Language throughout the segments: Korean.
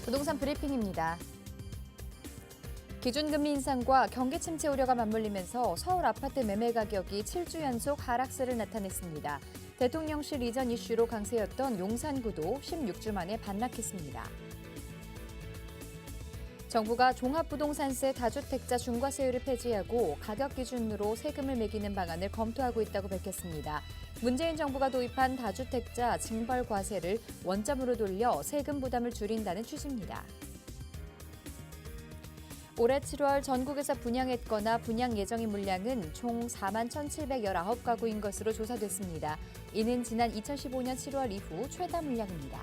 부동산 브리핑입니다. 기준금리 인상과 경기 침체 우려가 맞물리면서 서울 아파트 매매 가격이 7주 연속 하락세를 나타냈습니다. 대통령실 이전 이슈로 강세였던 용산구도 16주 만에 반락했습니다. 정부가 종합부동산세 다주택자 중과세율을 폐지하고 가격 기준으로 세금을 매기는 방안을 검토하고 있다고 밝혔습니다. 문재인 정부가 도입한 다주택자 징벌과세를 원점으로 돌려 세금 부담을 줄인다는 취지입니다. 올해 7월 전국에서 분양했거나 분양 예정인 물량은 총 4만 1,719가구인 것으로 조사됐습니다. 이는 지난 2015년 7월 이후 최다 물량입니다.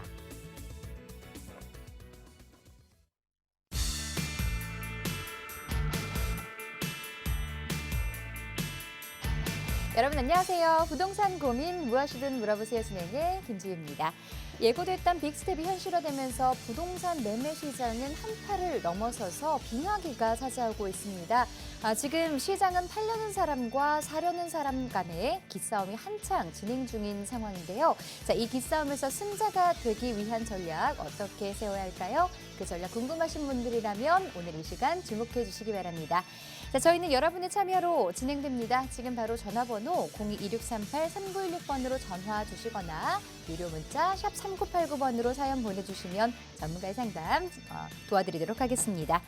여러분 안녕하세요. 부동산 고민 무엇이든 물어보세요 진행의 김지희입니다. 예고됐던 빅스텝이 현실화되면서 부동산 매매 시장은 한파를 넘어서서 빙하기가 차지하고 있습니다. 지금 시장은 팔려는 사람과 사려는 사람 간의 기싸움이 한창 진행 중인 상황인데요. 자, 이 기싸움에서 승자가 되기 위한 전략 어떻게 세워야 할까요? 그 전략 궁금하신 분들이라면 오늘 이 시간 주목해 주시기 바랍니다. 자, 저희는 여러분의 참여로 진행됩니다. 지금 바로 전화번호 02-2638-3916번으로 전화 주시거나 유료 문자 샵 3989번으로 사연 보내주시면 전문가의 상담 도와드리도록 하겠습니다.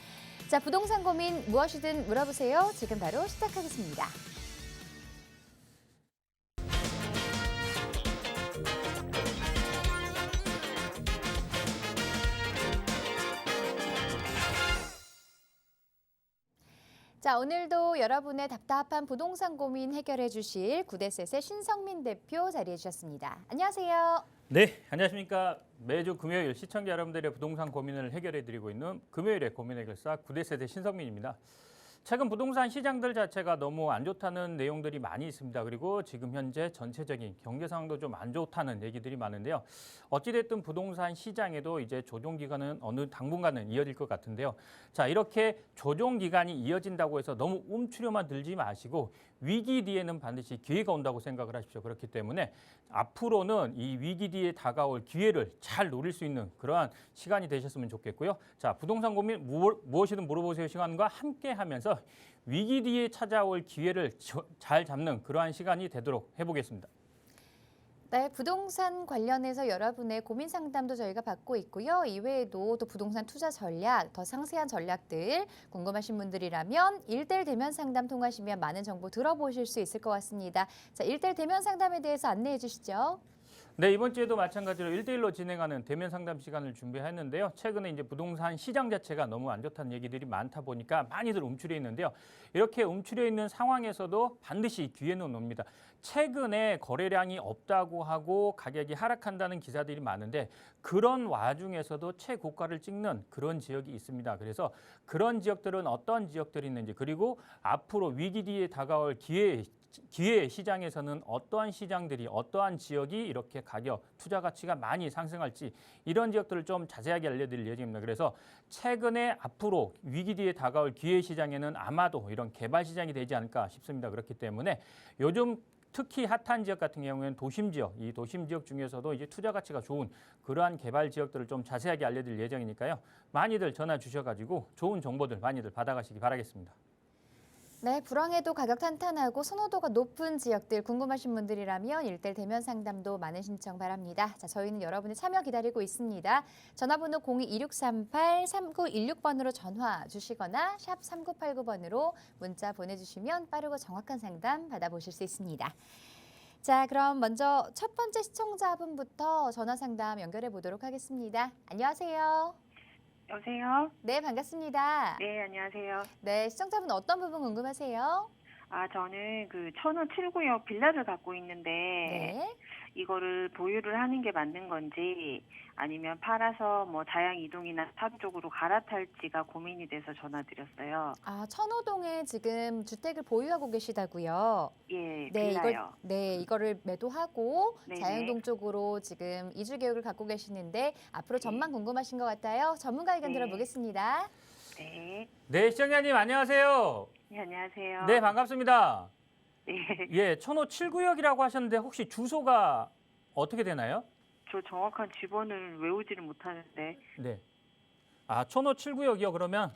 자, 부동산 고민 무엇이든 물어보세요. 지금 바로 시작하겠습니다. 자, 오늘도 여러분의 답답한 부동산 고민 해결해 주실 구대셋의 신성민 대표 자리해 주셨습니다. 안녕하세요. 네, 안녕하십니까. 매주 금요일 시청자 여러분들의 부동산 고민을 해결해 드리고 있는 금요일의 고민 해결사 구대셋의 신성민입니다. 최근 부동산 시장들 자체가 너무 안 좋다는 내용들이 많이 있습니다. 그리고 지금 현재 전체적인 경제 상황도 좀 안 좋다는 얘기들이 많은데요. 어찌됐든 부동산 시장에도 이제 조정 기간은 어느 당분간은 이어질 것 같은데요. 자, 이렇게 조정 기간이 이어진다고 해서 너무 움츠려만 들지 마시고 위기 뒤에는 반드시 기회가 온다고 생각을 하십시오. 그렇기 때문에 앞으로는 이 위기 뒤에 다가올 기회를 잘 노릴 수 있는 그러한 시간이 되셨으면 좋겠고요. 자, 부동산 고민 무엇이든 물어보세요 시간과 함께 하면서 위기 뒤에 찾아올 기회를 잘 잡는 그러한 시간이 되도록 해보겠습니다. 네, 부동산 관련해서 여러분의 고민 상담도 저희가 받고 있고요. 이외에도 또 부동산 투자 전략, 더 상세한 전략들 궁금하신 분들이라면 1대1 대면 상담 통하시면 많은 정보 들어보실 수 있을 것 같습니다. 자, 1대1 대면 상담에 대해서 안내해 주시죠. 네, 이번 주에도 마찬가지로 1대1로 진행하는 대면 상담 시간을 준비했는데요. 최근에 이제 부동산 시장 자체가 너무 안 좋다는 얘기들이 많다 보니까 많이들 움츠려 있는데요. 이렇게 움츠려 있는 상황에서도 반드시 기회는 옵니다. 최근에 거래량이 없다고 하고 가격이 하락한다는 기사들이 많은데 그런 와중에서도 최고가를 찍는 그런 지역이 있습니다. 그래서 그런 지역들은 어떤 지역들이 있는지 그리고 앞으로 위기 뒤에 다가올 기회 시장에서는 어떠한 시장들이 어떠한 지역이 이렇게 가격, 투자 가치가 많이 상승할지 이런 지역들을 좀 자세하게 알려드릴 예정입니다. 그래서 최근에 앞으로 위기 뒤에 다가올 기회 시장에는 아마도 이런 개발 시장이 되지 않을까 싶습니다. 그렇기 때문에 요즘 특히 핫한 지역 같은 경우에는 도심 지역, 이 도심 지역 중에서도 이제 투자 가치가 좋은 그러한 개발 지역들을 좀 자세하게 알려드릴 예정이니까요. 많이들 전화 주셔가지고 좋은 정보들 많이들 받아가시기 바라겠습니다. 네, 불황에도 가격 탄탄하고 선호도가 높은 지역들 궁금하신 분들이라면 1대1 대면 상담도 많은 신청 바랍니다. 자, 저희는 여러분의 참여 기다리고 있습니다. 전화번호 02-2638-3916번으로 전화 주시거나 샵 3989번으로 문자 보내주시면 빠르고 정확한 상담 받아보실 수 있습니다. 자, 그럼 먼저 첫 번째 시청자분부터 전화 상담 연결해 보도록 하겠습니다. 안녕하세요. 여보세요? 네, 반갑습니다. 네, 안녕하세요. 네, 시청자분 어떤 부분 궁금하세요? 저는 그 천호 7구역 빌라를 갖고 있는데 네. 이거를 보유를 하는 게 맞는 건지 아니면 팔아서 뭐 자양 이동이나 탑 쪽으로 갈아탈지가 고민이 돼서 전화드렸어요. 천호동에 지금 주택을 보유하고 계시다고요? 예, 네, 빌라요. 이거를 매도하고 네네. 자양동 쪽으로 지금 이주 계획을 갖고 계시는데 앞으로 네. 전망 궁금하신 것 같아요. 전문가 의견 네. 들어보겠습니다. 네. 네, 시청자님 안녕하세요. 네, 안녕하세요. 네, 반갑습니다. 네. 예, 천호 7구역이라고 하셨는데 혹시 주소가 어떻게 되나요? 저 정확한 집원을 외우지를 못하는데. 네. 천호 7구역이요. 그러면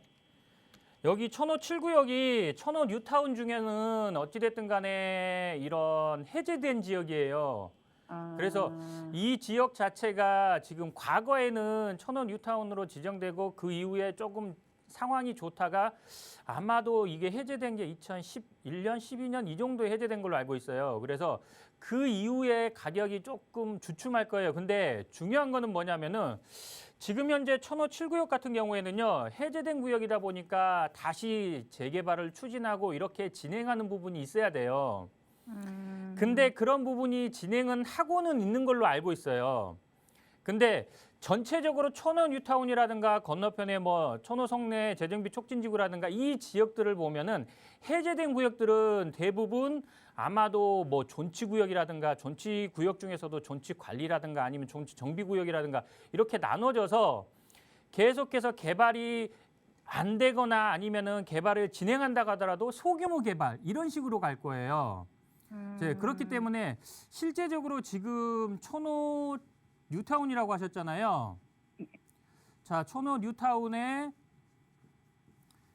여기 천호 7구역이 천호 뉴타운 중에는 어찌됐든 간에 이런 해제된 지역이에요. 그래서 이 지역 자체가 지금 과거에는 천호 뉴타운으로 지정되고 그 이후에 조금 상황이 좋다가 아마도 이게 해제된 게 2011년, 12년 이 정도에 해제된 걸로 알고 있어요. 그래서 그 이후에 가격이 조금 주춤할 거예요. 근데 중요한 거는 뭐냐면은 지금 현재 천호 7구역 같은 경우에는요. 해제된 구역이다 보니까 다시 재개발을 추진하고 이렇게 진행하는 부분이 있어야 돼요. 근데 그런 부분이 진행은 하고는 있는 걸로 알고 있어요. 근데 전체적으로 천호 뉴타운이라든가 건너편에 뭐 천호 성내 재정비 촉진지구라든가 이 지역들을 보면은 해제된 구역들은 대부분 아마도 뭐 존치구역이라든가 존치구역 중에서도 존치관리라든가 아니면 존치정비구역이라든가 이렇게 나눠져서 계속해서 개발이 안 되거나 아니면은 개발을 진행한다고 하더라도 소규모 개발 이런 식으로 갈 거예요. 그렇기 때문에 실제적으로 지금 천호 뉴타운이라고 하셨잖아요. 자, 천호 뉴타운에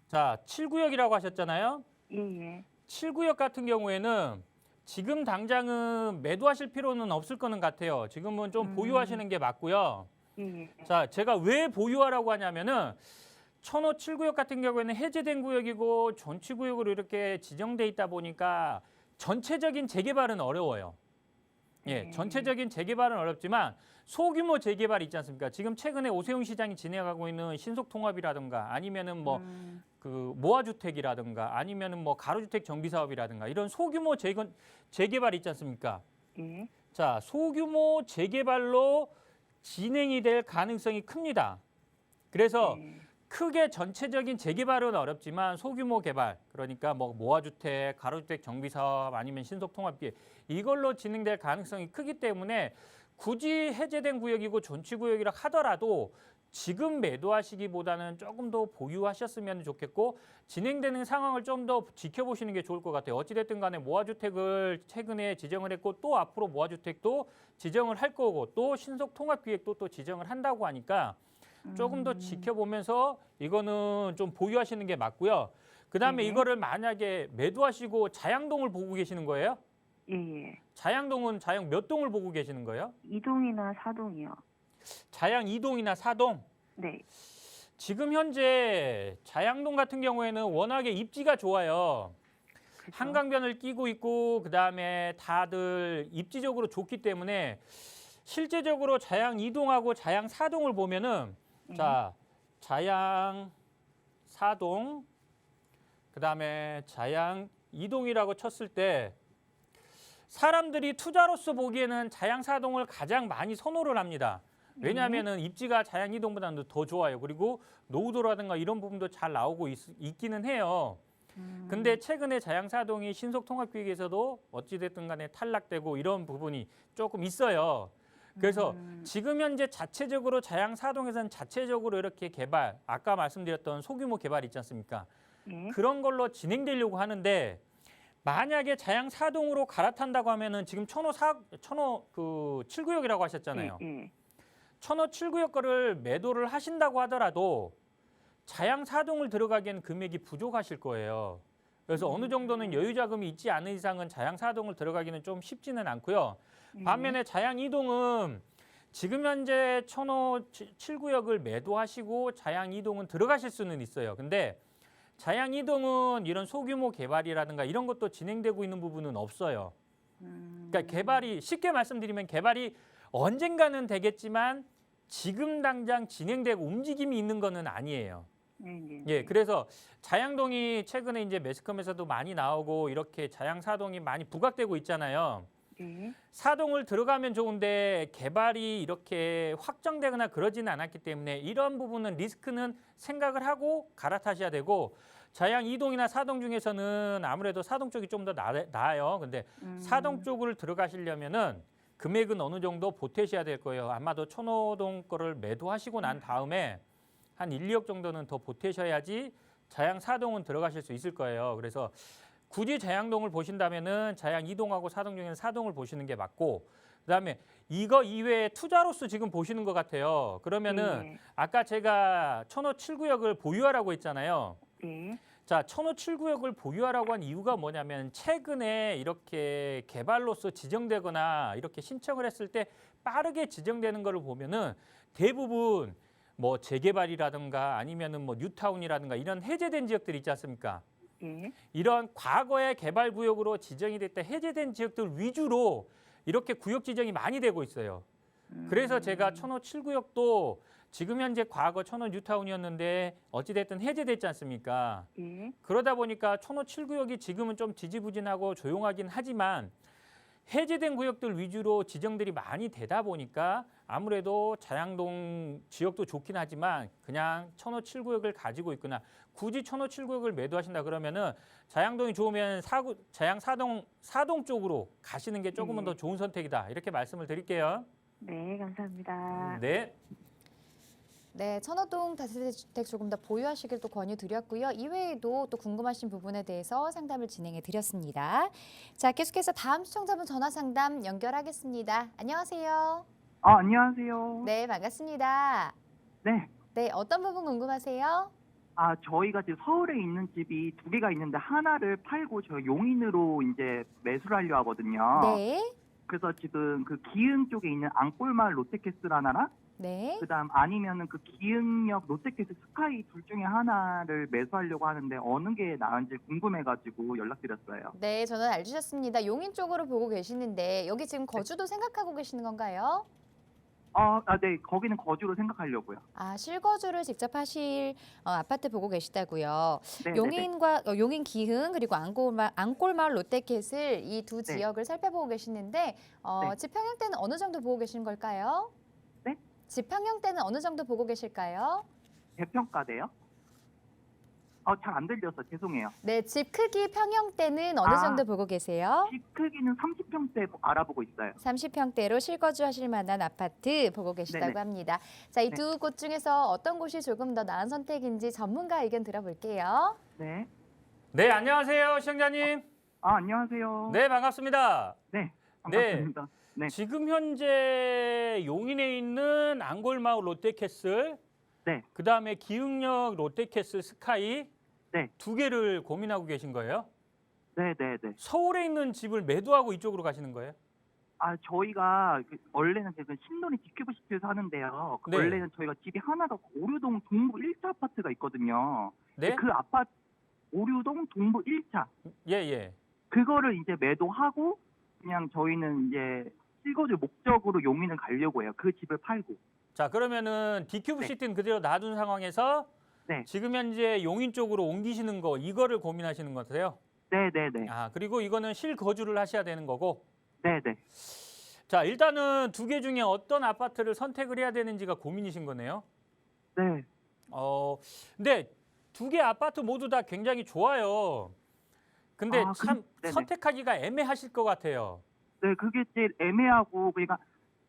자 7구역이라고 하셨잖아요. 예. 7구역 같은 경우에는 지금 당장은 매도하실 필요는 없을 거는 같아요. 지금은 좀 보유하시는 게 맞고요. 예. 자, 제가 왜 보유하라고 하냐면은 천호 7구역 같은 경우에는 해제된 구역이고 존치구역으로 이렇게 지정돼 있다 보니까 전체적인 재개발은 어려워요. 예, 전체적인 재개발은 어렵지만 소규모 재개발 있지 않습니까? 지금 최근에 오세훈 시장이 진행하고 있는 신속통합이라든가 아니면은 뭐 그 모아주택이라든가 아니면은 뭐 가로주택 정비 사업이라든가 이런 소규모 재개발 있지 않습니까? 예. 자, 소규모 재개발로 진행이 될 가능성이 큽니다. 그래서 크게 전체적인 재개발은 어렵지만 소규모 개발, 그러니까 뭐 모아주택, 가로주택 정비 사업 아니면 신속통합기 이걸로 진행될 가능성이 크기 때문에 굳이 해제된 구역이고 존치구역이라 하더라도 지금 매도하시기보다는 조금 더 보유하셨으면 좋겠고 진행되는 상황을 좀 더 지켜보시는 게 좋을 것 같아요. 어찌됐든 간에 모아주택을 최근에 지정을 했고 또 앞으로 모아주택도 지정을 할 거고 또 신속통합기획도 또 지정을 한다고 하니까 조금 더 지켜보면서 이거는 좀 보유하시는 게 맞고요. 그다음에 이거를 만약에 매도하시고 자양동을 보고 계시는 거예요? 예. 자양동은 자양 몇 동을 보고 계시는 거예요? 2동이나 4동이요. 자양 2동이나 4동? 네. 지금 현재 자양동 같은 경우에는 워낙에 입지가 좋아요. 그죠? 한강변을 끼고 있고 그다음에 다들 입지적으로 좋기 때문에 실제적으로 자양 2동하고 자양 4동을 보면은 자, 자양 4동 그다음에 자양 2동이라고 쳤을 때 사람들이 투자로서 보기에는 자양 4동을 가장 많이 선호를 합니다. 왜냐하면은 입지가 자양 2동보다는 더 좋아요. 그리고 노후도라든가 이런 부분도 잘 나오고 있기는 해요. 근데 최근에 자양 4동이 신속통합기획에서도 어찌됐든 간에 탈락되고 이런 부분이 조금 있어요. 그래서 지금 현재 자체적으로 자양 4동에서는 자체적으로 이렇게 개발, 아까 말씀드렸던 소규모 개발 있지 않습니까? 그런 걸로 진행되려고 하는데 만약에 자양 4동으로 갈아탄다고 하면은 지금 천호 그 7구역이라고 하셨잖아요. 천호 7구역 거를 매도를 하신다고 하더라도 자양 4동을 들어가기엔 금액이 부족하실 거예요. 그래서 어느 정도는 여유 자금이 있지 않은 이상은 자양 4동을 들어가기는 좀 쉽지는 않고요. 반면에 자양 2동은 지금 현재 천호 7구역을 매도하시고 자양 2동은 들어가실 수는 있어요. 근데 자양 2동은 이런 소규모 개발이라든가 이런 것도 진행되고 있는 부분은 없어요. 그러니까 개발이 쉽게 말씀드리면 개발이 언젠가는 되겠지만 지금 당장 진행되고 움직임이 있는 거는 아니에요. 예, 그래서 자양동이 최근에 이제 매스컴에서도 많이 나오고 이렇게 자양 4동이 많이 부각되고 있잖아요. 4동을 들어가면 좋은데 개발이 이렇게 확정되거나 그러지는 않았기 때문에 이런 부분은 리스크는 생각을 하고 갈아타셔야 되고 자양 2동이나 4동 중에서는 아무래도 4동 쪽이 좀 더 나아요. 근데 4동 쪽을 들어가시려면은 금액은 어느 정도 보태셔야 될 거예요. 아마도 천호동 거를 매도하시고 난 다음에 한 1, 2억 정도는 더 보태셔야지 자양 4동은 들어가실 수 있을 거예요. 그래서 굳이 자양동을 보신다면은 자양 2동하고 4동 중에는 4동을 보시는 게 맞고 그다음에 이거 이외에 투자로서 지금 보시는 것 같아요. 그러면은 예. 아까 제가 1005 7구역을 보유하라고 했잖아요. 예. 자, 1005 7구역을 보유하라고 한 이유가 뭐냐면 최근에 이렇게 개발로서 지정되거나 이렇게 신청을 했을 때 빠르게 지정되는 거를 보면은 대부분 뭐 재개발이라든가 아니면은 뭐 뉴타운이라든가 이런 해제된 지역들 있지 않습니까? 예. 이런 과거의 개발 구역으로 지정이 됐다 해제된 지역들 위주로 이렇게 구역 지정이 많이 되고 있어요. 그래서 제가 1005 7구역도 지금 현재 과거 1005 뉴타운이었는데 어찌됐든 해제됐지 않습니까? 예. 그러다 보니까 1005 7구역이 지금은 좀 지지부진하고 조용하긴 하지만 해제된 구역들 위주로 지정들이 많이 되다 보니까 아무래도 자양동 지역도 좋긴 하지만 그냥 1005 7구역을 가지고 있거나 굳이 1005 7구역을 매도하신다 그러면은 자양동이 좋으면 자양 사동 쪽으로 가시는 게 조금은 더 좋은 선택이다. 이렇게 말씀을 드릴게요. 네, 감사합니다. 네. 네, 천호동 다세대주택 조금 더 보유하시길 또 권유드렸고요. 이외에도 또 궁금하신 부분에 대해서 상담을 진행해 드렸습니다. 자, 계속해서 다음 시청자분 전화 상담 연결하겠습니다. 안녕하세요. 안녕하세요. 네, 반갑습니다. 네. 네, 어떤 부분 궁금하세요? 저희가 지금 서울에 있는 집이 두 개가 있는데 하나를 팔고 저 용인으로 이제 매수를 하려 하거든요. 네, 그래서 지금 그 기흥 쪽에 있는 앙골마을 롯데캐슬 하나랑 네. 그다음 아니면은 그 기흥역 롯데캐슬 스카이 둘 중에 하나를 매수하려고 하는데 어느 게 나은지 궁금해가지고 연락드렸어요. 네, 전화 잘 주셨습니다. 용인 쪽으로 보고 계시는데 여기 지금 거주도 생각하고 계시는 건가요? 네. 거기는 거주로 생각하려고요. 아, 실거주를 직접 하실 아파트 보고 계시다고요. 네. 용인 기흥 그리고 앙골마을 롯데캐슬 이 두 네. 지역을 살펴보고 계시는데 네. 집 평형대는 어느 정도 보고 계신 걸까요? 네? 집 평형대는 어느 정도 보고 계실까요? 대평가대요? 잘 안 들려서 죄송해요. 네, 집 크기 평형대는 어느 정도 보고 계세요? 집 크기는 30평대 알아보고 있어요. 30평대로 실거주 하실 만한 아파트 보고 계시다고 네네. 합니다. 자, 이 두 곳 중에서 어떤 곳이 조금 더 나은 선택인지 전문가 의견 들어볼게요. 네. 네, 안녕하세요, 시청자님. 안녕하세요. 네, 반갑습니다. 네. 반갑습니다. 네. 지금 현재 용인에 있는 앙골마을 롯데캐슬, 네. 그다음에 기흥역 롯데캐슬 스카이 네. 두 개를 고민하고 계신 거예요? 네. 서울에 있는 집을 매도하고 이쪽으로 가시는 거예요? 저희가 원래는 제가 신도리 디큐브시티에 사는데요. 네. 원래는 저희가 집이 하나가 오류동 동부 1차 아파트가 있거든요. 네? 그 아파트 오류동 동부 1차 예. 그거를 이제 매도하고 그냥 저희는 이제 실거주 목적으로 용인을 가려고 해요. 그 집을 팔고. 자, 그러면은 디큐브 시티는 그대로 놔둔 상황에서 네. 지금 현재 용인 쪽으로 옮기시는 거 이거를 고민하시는 것 같아요? 네. 그리고 이거는 실거주를 하셔야 되는 거고. 네. 자, 일단은 두 개 중에 어떤 아파트를 선택을 해야 되는지가 고민이신 거네요. 네. 근데 두 개 아파트 모두 다 굉장히 좋아요. 근데 참 네네. 선택하기가 애매하실 것 같아요. 네, 그게 제일 애매하고 그러니까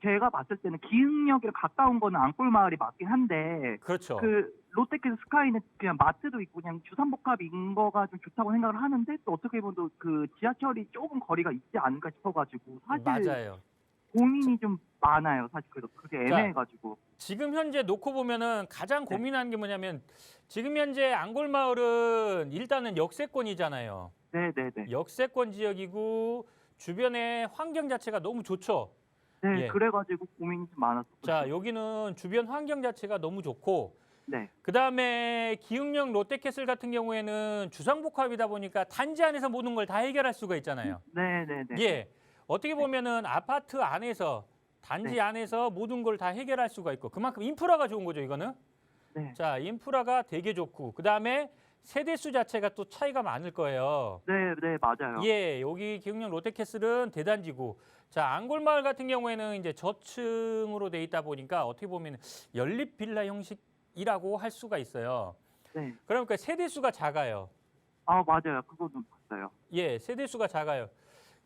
제가 봤을 때는 기흥역이랑 가까운 거는 앙골마을이 맞긴 한데 그렇죠. 그 롯데캐슬 스카이는 그냥 마트도 있고 그냥 주상복합인 거가 좀 좋다고 생각을 하는데 또 어떻게 보면 또 그 지하철이 조금 거리가 있지 않을까 싶어가지고 사실 맞아요. 고민이 좀 많아요. 사실 그래서 그게 애매해가지고. 지금 현재 놓고 보면은 가장 네. 고민하는 게 뭐냐면 지금 현재 앙골마을은 일단은 역세권이잖아요. 네. 역세권 지역이고 주변의 환경 자체가 너무 좋죠. 네, 예. 그래가지고 고민이 좀 많았어요. 자, 여기는 주변 환경 자체가 너무 좋고 네. 그다음에 기흥역 롯데캐슬 같은 경우에는 주상복합이다 보니까 단지 안에서 모든 걸 다 해결할 수가 있잖아요. 네. 예. 어떻게 보면은 아파트 안에서 단지 네. 안에서 모든 걸 다 해결할 수가 있고 그만큼 인프라가 좋은 거죠, 이거는. 네. 자, 인프라가 되게 좋고 그다음에 세대수 자체가 또 차이가 많을 거예요. 네, 맞아요. 예, 여기 기흥역 롯데캐슬은 대단지고 자, 앙골마을 같은 경우에는 이제 저층으로 돼 있다 보니까 어떻게 보면 연립 빌라 형식이라고 할 수가 있어요. 네. 그러니까 세대수가 작아요. 맞아요. 그거는 봤어요. 예, 세대수가 작아요.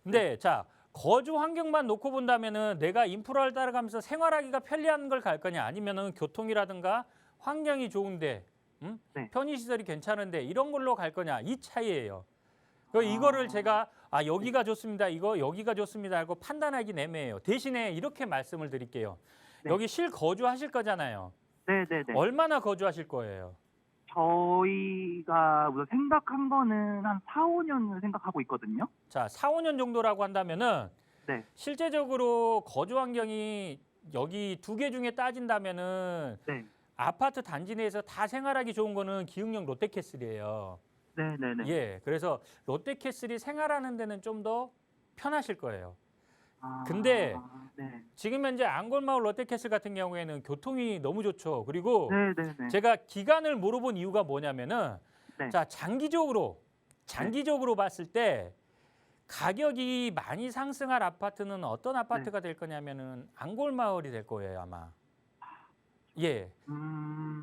근데 자, 거주 환경만 놓고 본다면은 내가 인프라를 따라가면서 생활하기가 편리한 걸 갈 거냐 아니면은 교통이라든가 환경이 좋은데 네. 편의시설이 괜찮은데 이런 걸로 갈 거냐 이 차이예요. 이거를 제가 여기가 좋습니다. 이거 여기가 좋습니다 하고 판단하기 애매해요. 대신에 이렇게 말씀을 드릴게요. 네. 여기 실거주하실 거잖아요. 네네네. 얼마나 거주하실 거예요? 저희가 우선 생각한 거는 한 4, 5년을 생각하고 있거든요. 자, 4, 5년 정도라고 한다면은 네. 실제적으로 거주 환경이 여기 두 개 중에 따진다면은 네. 아파트 단지 내에서 다 생활하기 좋은 거는 기흥역 롯데캐슬이에요. 네네네. 예, 그래서 롯데캐슬이 생활하는 데는 좀 더 편하실 거예요. 근데 네. 지금 현재 안골마을 롯데캐슬 같은 경우에는 교통이 너무 좋죠. 그리고 네네네. 제가 기간을 물어본 이유가 뭐냐면은 네. 자, 장기적으로 봤을 때 가격이 많이 상승할 아파트는 어떤 아파트가 될 거냐면은 안골마을이 될 거예요, 아마. 예.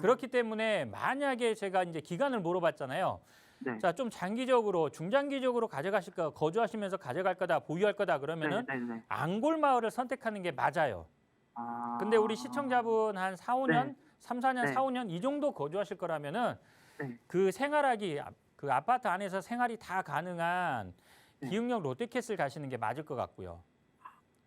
그렇기 때문에 만약에 제가 이제 기간을 물어봤잖아요. 네. 자, 좀 장기적으로, 중장기적으로 가져가실 거, 거주하시면서 가져갈 거다, 보유할 거다 그러면은 네네네. 안골마을을 선택하는 게 맞아요. 근데 우리 시청자분 한 4, 5년, 네. 3, 4년, 네. 4, 5년 이 정도 거주하실 거라면은 네. 그 생활하기, 그 아파트 안에서 생활이 다 가능한 네. 기흥역 롯데캐슬 가시는 게 맞을 것 같고요.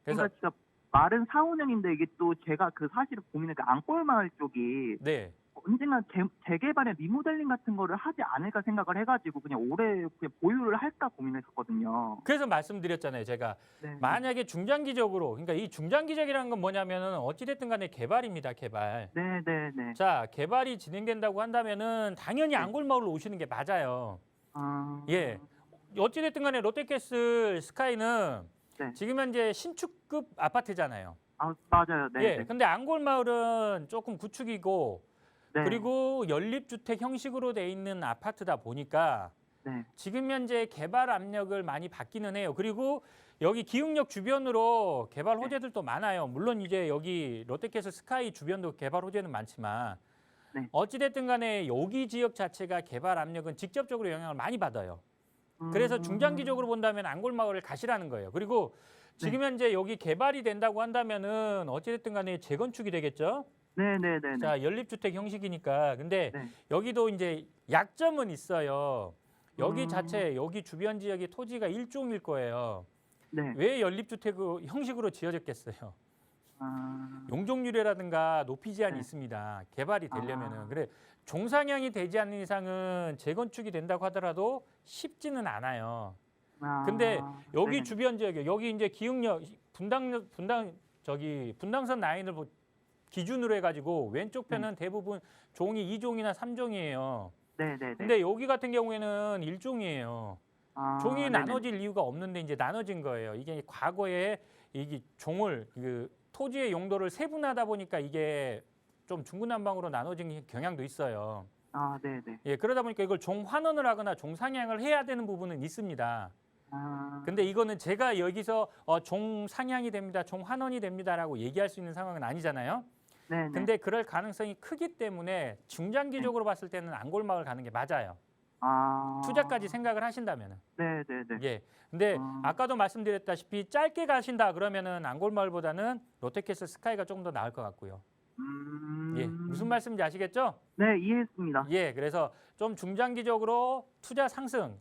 그래서 그러니까 진짜 말은 4, 5년인데 이게 또 제가 그 사실은 고민은 그 안골마을 쪽이 네. 언젠가 재개발에 리모델링 같은 거를 하지 않을까 생각을 해가지고 그냥 올해 그냥 보유를 할까 고민했었거든요. 그래서 말씀드렸잖아요. 제가 네. 만약에 중장기적으로, 그러니까 이 중장기적이라는 건 뭐냐면은 어찌됐든 간에 개발입니다. 개발. 네네네. 자, 개발이 진행된다고 한다면은 당연히 안골마을로 오시는 게 맞아요. 예. 어찌됐든 간에 롯데캐슬 스카이는 네. 지금 현재 신축급 아파트잖아요. 맞아요. 네. 예. 근데 안골마을은 조금 구축이고 네. 그리고 연립주택 형식으로 돼 있는 아파트다 보니까 네. 지금 현재 개발 압력을 많이 받기는 해요. 그리고 여기 기흥역 주변으로 개발 호재들도 많아요. 물론 이제 여기 롯데캐슬 스카이 주변도 개발 호재는 많지만 네. 어찌됐든 간에 여기 지역 자체가 개발 압력은 직접적으로 영향을 많이 받아요. 그래서 중장기적으로 본다면 안골마을을 가시라는 거예요. 그리고 지금 현재 여기 개발이 된다고 한다면은 어찌됐든 간에 재건축이 되겠죠. 네네네. 자, 연립주택 형식이니까. 근데 네. 여기도 이제 약점은 있어요. 여기 음. 여기 주변 지역의 토지가 일종일 거예요. 네. 왜 연립주택 형식으로 지어졌겠어요? 용적률이라든가 높이 제한이 네. 있습니다. 개발이 되려면은. 그래, 종상향이 되지 않는 이상은 재건축이 된다고 하더라도 쉽지는 않아요. 근데 여기 네. 주변 지역에 여기 이제 기흥역 분당선 라인을 기준으로 해가지고 왼쪽 편은 대부분 종이 2종이나 3종이에요. 네네네. 근데 여기 같은 경우에는 1종이에요. 종이 네네. 나눠질 이유가 없는데 이제 나눠진 거예요. 이게 과거에 이게 종을 그 토지의 용도를 세분하다 보니까 이게 좀 중구난방으로 나눠진 경향도 있어요. 네네. 예, 그러다 보니까 이걸 종환원을 하거나 종상향을 해야 되는 부분은 있습니다. 근데 이거는 제가 여기서 종상향이 됩니다, 종환원이 됩니다라고 얘기할 수 있는 상황은 아니잖아요. 네네. 근데 그럴 가능성이 크기 때문에 중장기적으로 봤을 때는 안골마을 가는 게 맞아요. 투자까지 생각을 하신다면은. 네네네. 예. 근데 아까도 말씀드렸다시피 짧게 가신다 그러면은 안골마을보다는 롯데캐슬 스카이가 조금 더 나을 것 같고요. 예. 무슨 말씀인지 아시겠죠? 네, 이해했습니다. 예. 그래서 좀 중장기적으로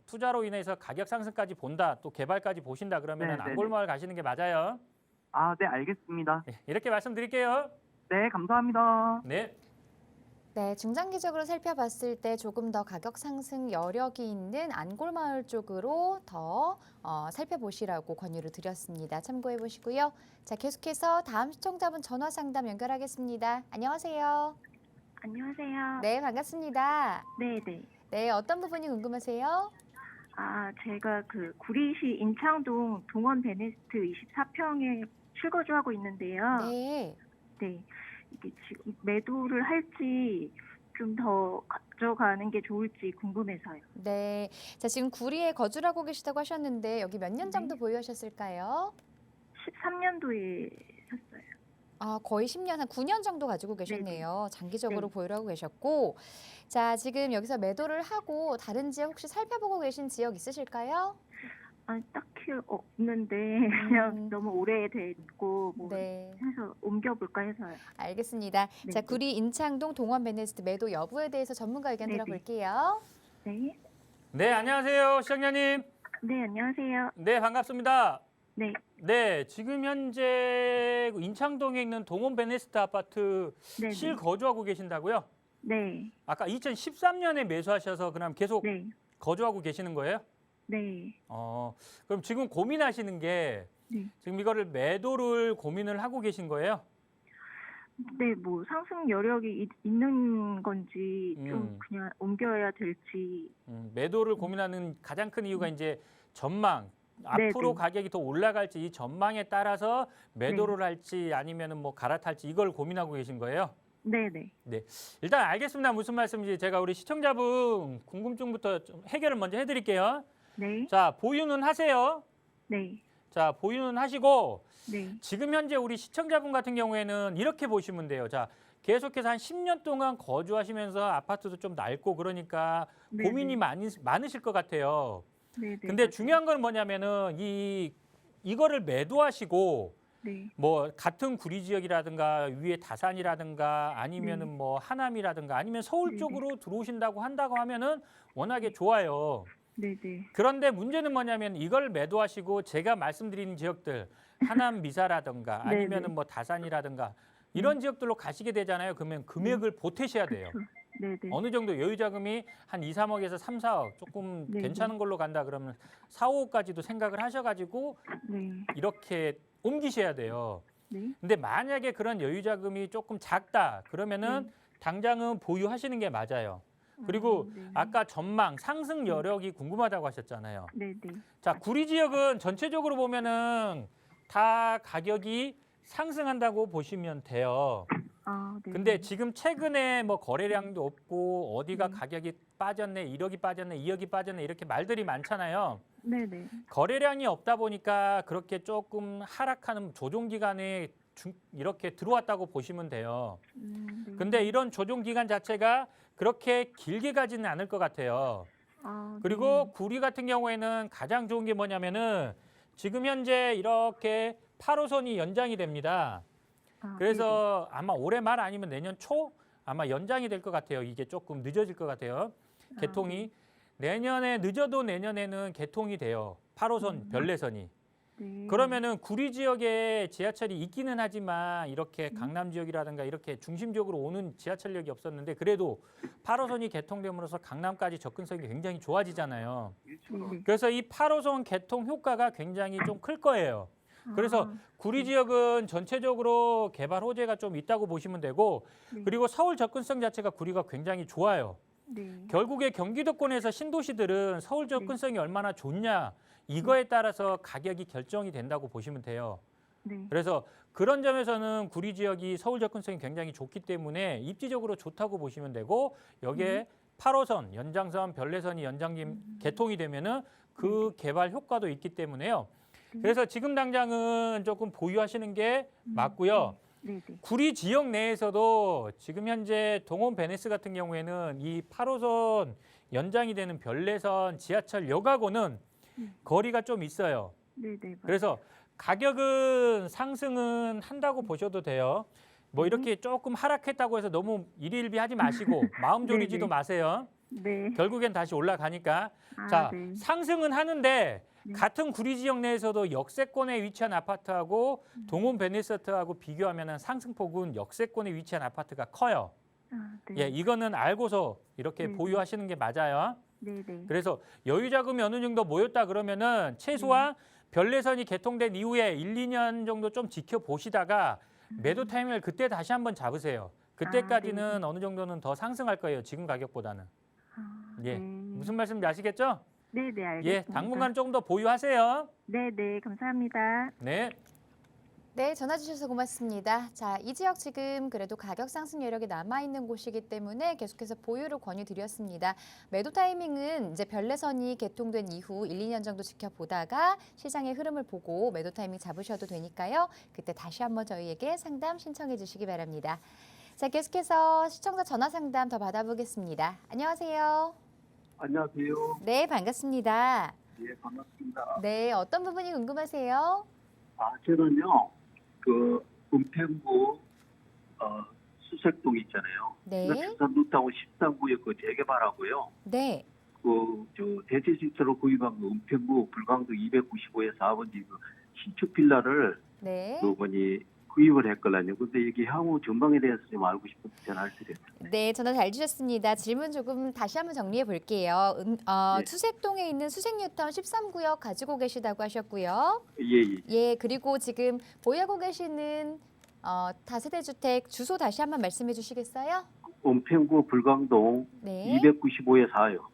투자로 인해서 가격 상승까지 본다, 또 개발까지 보신다 그러면은 네네네. 안골마을 가시는 게 맞아요. 네, 알겠습니다. 예, 이렇게 말씀드릴게요. 네, 감사합니다. 네. 네, 중장기적으로 살펴봤을 때 조금 더 가격 상승 여력이 있는 안골마을 쪽으로 더 살펴보시라고 권유를 드렸습니다. 참고해 보시고요. 자, 계속해서 다음 시청자분 전화 상담 연결하겠습니다. 안녕하세요. 안녕하세요. 네, 반갑습니다. 네네. 네, 어떤 부분이 궁금하세요? 제가 그 구리시 인창동 동원 베네스트 24평에 실거주하고 있는데요. 네. 네. 이게 지금 매도를 할지 좀 더 가져가는 게 좋을지 궁금해서요. 네. 자, 지금 구리에 거주를 하고 계시다고 하셨는데 여기 몇 년 정도 보유하셨을까요? 13년도에 샀어요. 거의 10년, 한 9년 정도 가지고 계셨네요. 장기적으로 네. 보유를 하고 계셨고. 자, 지금 여기서 매도를 하고 다른 지역 혹시 살펴보고 계신 지역 있으실까요? 딱히 없는데 그냥 너무 오래됐고 뭐 네. 해서 옮겨볼까 해서요. 알겠습니다. 네. 자, 구리 인창동 동원 베네스트 매도 여부에 대해서 전문가 의견 네네. 들어볼게요. 네. 네, 안녕하세요, 시청자님. 네, 안녕하세요. 네, 반갑습니다. 네, 네, 지금 현재 인창동에 있는 동원 베네스트 아파트 네, 실거주하고 계신다고요? 네, 아까 2013년에 매수하셔서 그럼 계속 네, 거주하고 계시는 거예요? 네, 그럼 지금 고민하시는 게 네. 지금 이거를 매도를 고민을 하고 계신 거예요? 네, 뭐 상승 여력이 있는 건지 좀 음. 그냥 옮겨야 될지. 매도를 고민하는 가장 큰 이유가 이제 전망, 앞으로 네. 가격이 더 올라갈지 이 전망에 따라서 매도를 할지 아니면은 뭐 갈아탈지 이걸 고민하고 계신 거예요? 네, 네. 일단 알겠습니다. 무슨 말씀인지 제가 우리 시청자분 궁금증부터 좀 해결을 먼저 해드릴게요. 네, 자, 보유는 하세요. 네, 자, 보유는 하시고 네, 지금 현재 우리 시청자분 같은 경우에는 이렇게 보시면 돼요. 자, 계속해서 한 10년 동안 거주하시면서 아파트도 좀 낡고 그러니까 네, 고민이 많으실 것 같아요. 네, 네. 근데 맞아요. 중요한 건 뭐냐면은 이거를 매도하시고 네, 뭐 같은 구리 지역이라든가 위에 다산이라든가 아니면은 뭐 하남이라든가 아니면 서울 네, 쪽으로 들어오신다고 한다고 하면은 워낙에 좋아요. 네, 네, 그런데 문제는 뭐냐면 이걸 매도하시고 제가 말씀드린 지역들 하남 미사라든가 네, 아니면은 네. 뭐 다산이라든가 이런 지역들로 가시게 되잖아요. 그러면 금액을 보태셔야 돼요. 그렇죠. 네, 네, 어느 정도 여유 자금이 한 2, 3억에서 3, 4억 조금 네, 괜찮은 걸로 간다 그러면 4, 5억까지도 생각을 하셔가지고 네, 이렇게 옮기셔야 돼요. 네, 근데 만약에 그런 여유 자금이 조금 작다 그러면은 당장은 보유하시는 게 맞아요. 그리고 네. 아까 전망 상승 여력이 궁금하다고 하셨잖아요. 네, 네, 자, 구리 지역은 전체적으로 보면은 다 가격이 상승한다고 보시면 돼요. 아, 네. 근데 지금 최근에 뭐 거래량도 없고 어디가 네. 가격이 빠졌네, 1억이 빠졌네, 2억이 빠졌네 이렇게 말들이 많잖아요. 네, 네, 거래량이 없다 보니까 그렇게 조금 하락하는 조정 기간에 이렇게 들어왔다고 보시면 돼요. 네. 근데 이런 조정 기간 자체가 그렇게 길게 가지는 않을 것 같아요. 아, 그리고 구리 같은 경우에는 가장 좋은 게 뭐냐면은 지금 현재 이렇게 8호선이 연장이 됩니다. 아, 그래서 아마 올해 말 아니면 내년 초 아마 연장이 될 것 같아요. 이게 조금 늦어질 것 같아요. 네. 개통이. 내년에 늦어도 내년에는 개통이 돼요. 8호선 별내선이. 네. 그러면은 구리 지역에 지하철이 있기는 하지만 이렇게 강남 지역이라든가 이렇게 중심적으로 오는 지하철역이 없었는데 그래도 8호선이 개통됨으로써 강남까지 접근성이 굉장히 좋아지잖아요. 네. 그래서 이 8호선 개통 효과가 굉장히 좀 클 거예요. 그래서 구리 지역은 전체적으로 개발 호재가 좀 있다고 보시면 되고 네. 그리고 서울 접근성 자체가 구리가 굉장히 좋아요. 네. 결국에 경기도권에서 신도시들은 서울 접근성이 얼마나 좋냐 이거에 따라서 가격이 결정이 된다고 보시면 돼요. 네. 그래서 그런 점에서는 구리 지역이 서울 접근성이 굉장히 좋기 때문에 입지적으로 좋다고 보시면 되고 여기에 8호선, 연장선, 별내선이 개통이 되면은 그 개발 효과도 있기 때문에요. 그래서 지금 당장은 조금 보유하시는 게 맞고요. 네, 네. 구리 지역 내에서도 지금 현재 동원 베네스 같은 경우에는 이 8호선 연장이 되는 별내선 지하철역하고는 거리가 좀 있어요. 네, 네. 그래서 가격은 상승은 한다고 보셔도 돼요. 뭐 이렇게 조금 하락했다고 해서 너무 일희일비하지 마시고 마음 졸이지도 네네. 마세요. 네. 결국엔 다시 올라가니까. 아, 자, 네. 상승은 하는데 네. 같은 구리 지역 내에서도 역세권에 위치한 아파트하고 동원 베네스트하고 비교하면 상승폭은 역세권에 위치한 아파트가 커요. 아, 네. 예, 이거는 알고서 이렇게 네. 보유하시는 게 맞아요. 네, 네. 그래서 여유 자금이 어느 정도 모였다 그러면은 최소한 별내선이 개통된 이후에 1, 2년 정도 좀 지켜보시다가 매도 타이밍을 그때 다시 한번 잡으세요. 그때까지는 어느 정도는 더 상승할 거예요. 지금 가격보다는. 아, 예. 네. 무슨 말씀인지 아시겠죠? 네, 네, 예, 알겠습니다. 당분간 조금 더 보유하세요. 네, 네, 감사합니다. 네. 네, 전화 주셔서 고맙습니다. 자, 이 지역 지금 그래도 가격 상승 여력이 남아있는 곳이기 때문에 계속해서 보유를 권유드렸습니다. 매도 타이밍은 이제 별내선이 개통된 이후 1, 2년 정도 지켜보다가 시장의 흐름을 보고 매도 타이밍 잡으셔도 되니까요. 그때 다시 한번 저희에게 상담 신청해 주시기 바랍니다. 자, 계속해서 시청자 전화 상담 더 받아보겠습니다. 안녕하세요. 안녕하세요. 네, 반갑습니다. 예, 반갑습니다. 네, 어떤 부분이 궁금하세요? 저는요, 그 은평구 수색동 있잖아요. 네. 수산루타운 13구역 그 재개발하고요. 네. 저 대체주택으로 구입한 그 은평구 불광동 295에 4번지 그 신축 빌라를 네. 구입을 했거든요. 근데 이게 향후 전망에 대해서 좀 알고 싶어서 전화를 드렸어요. 네, 전화 잘 주셨습니다. 질문 조금 다시 한번 정리해 볼게요. 예. 수색동에 있는 수색뉴타운 13구역 가지고 계시다고 하셨고요. 예. 예, 그리고 지금 보유하고 계시는 다세대 주택 주소 다시 한번 말씀해 주시겠어요? 은평구 불광동 네. 295에 4요.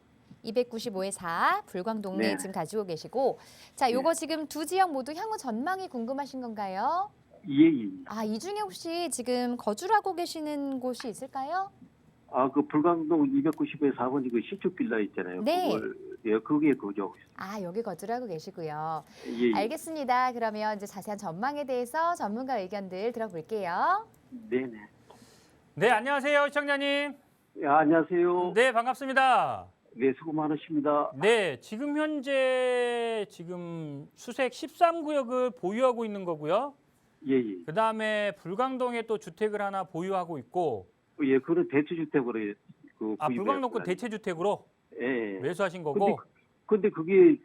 295에 4 불광동에 네. 지금 가지고 계시고, 자, 요거 지금 두 지역 모두 향후 전망이 궁금하신 건가요? 예. 아, 이 중에 혹시 지금 거주를 하고 계시는 곳이 있을까요? 그 불광동 295에 4번지 그 신축 빌라 있잖아요. 네. 거기에 거주하고 있어요. 아, 여기 거주를 하고 계시고요. 예. 알겠습니다. 그러면 이제 자세한 전망에 대해서 전문가 의견들 들어볼게요. 네네. 네, 안녕하세요, 시청자님. 안녕하세요. 네, 반갑습니다. 네, 수고 많으십니다. 네, 지금 현재 수색 13구역을 보유하고 있는 거고요. 예. 그다음에 불광동에 또 주택을 하나 보유하고 있고, 예, 그런 대체주택으로 불광동권 대체주택으로 예. 매수하신 거고, 근데 그게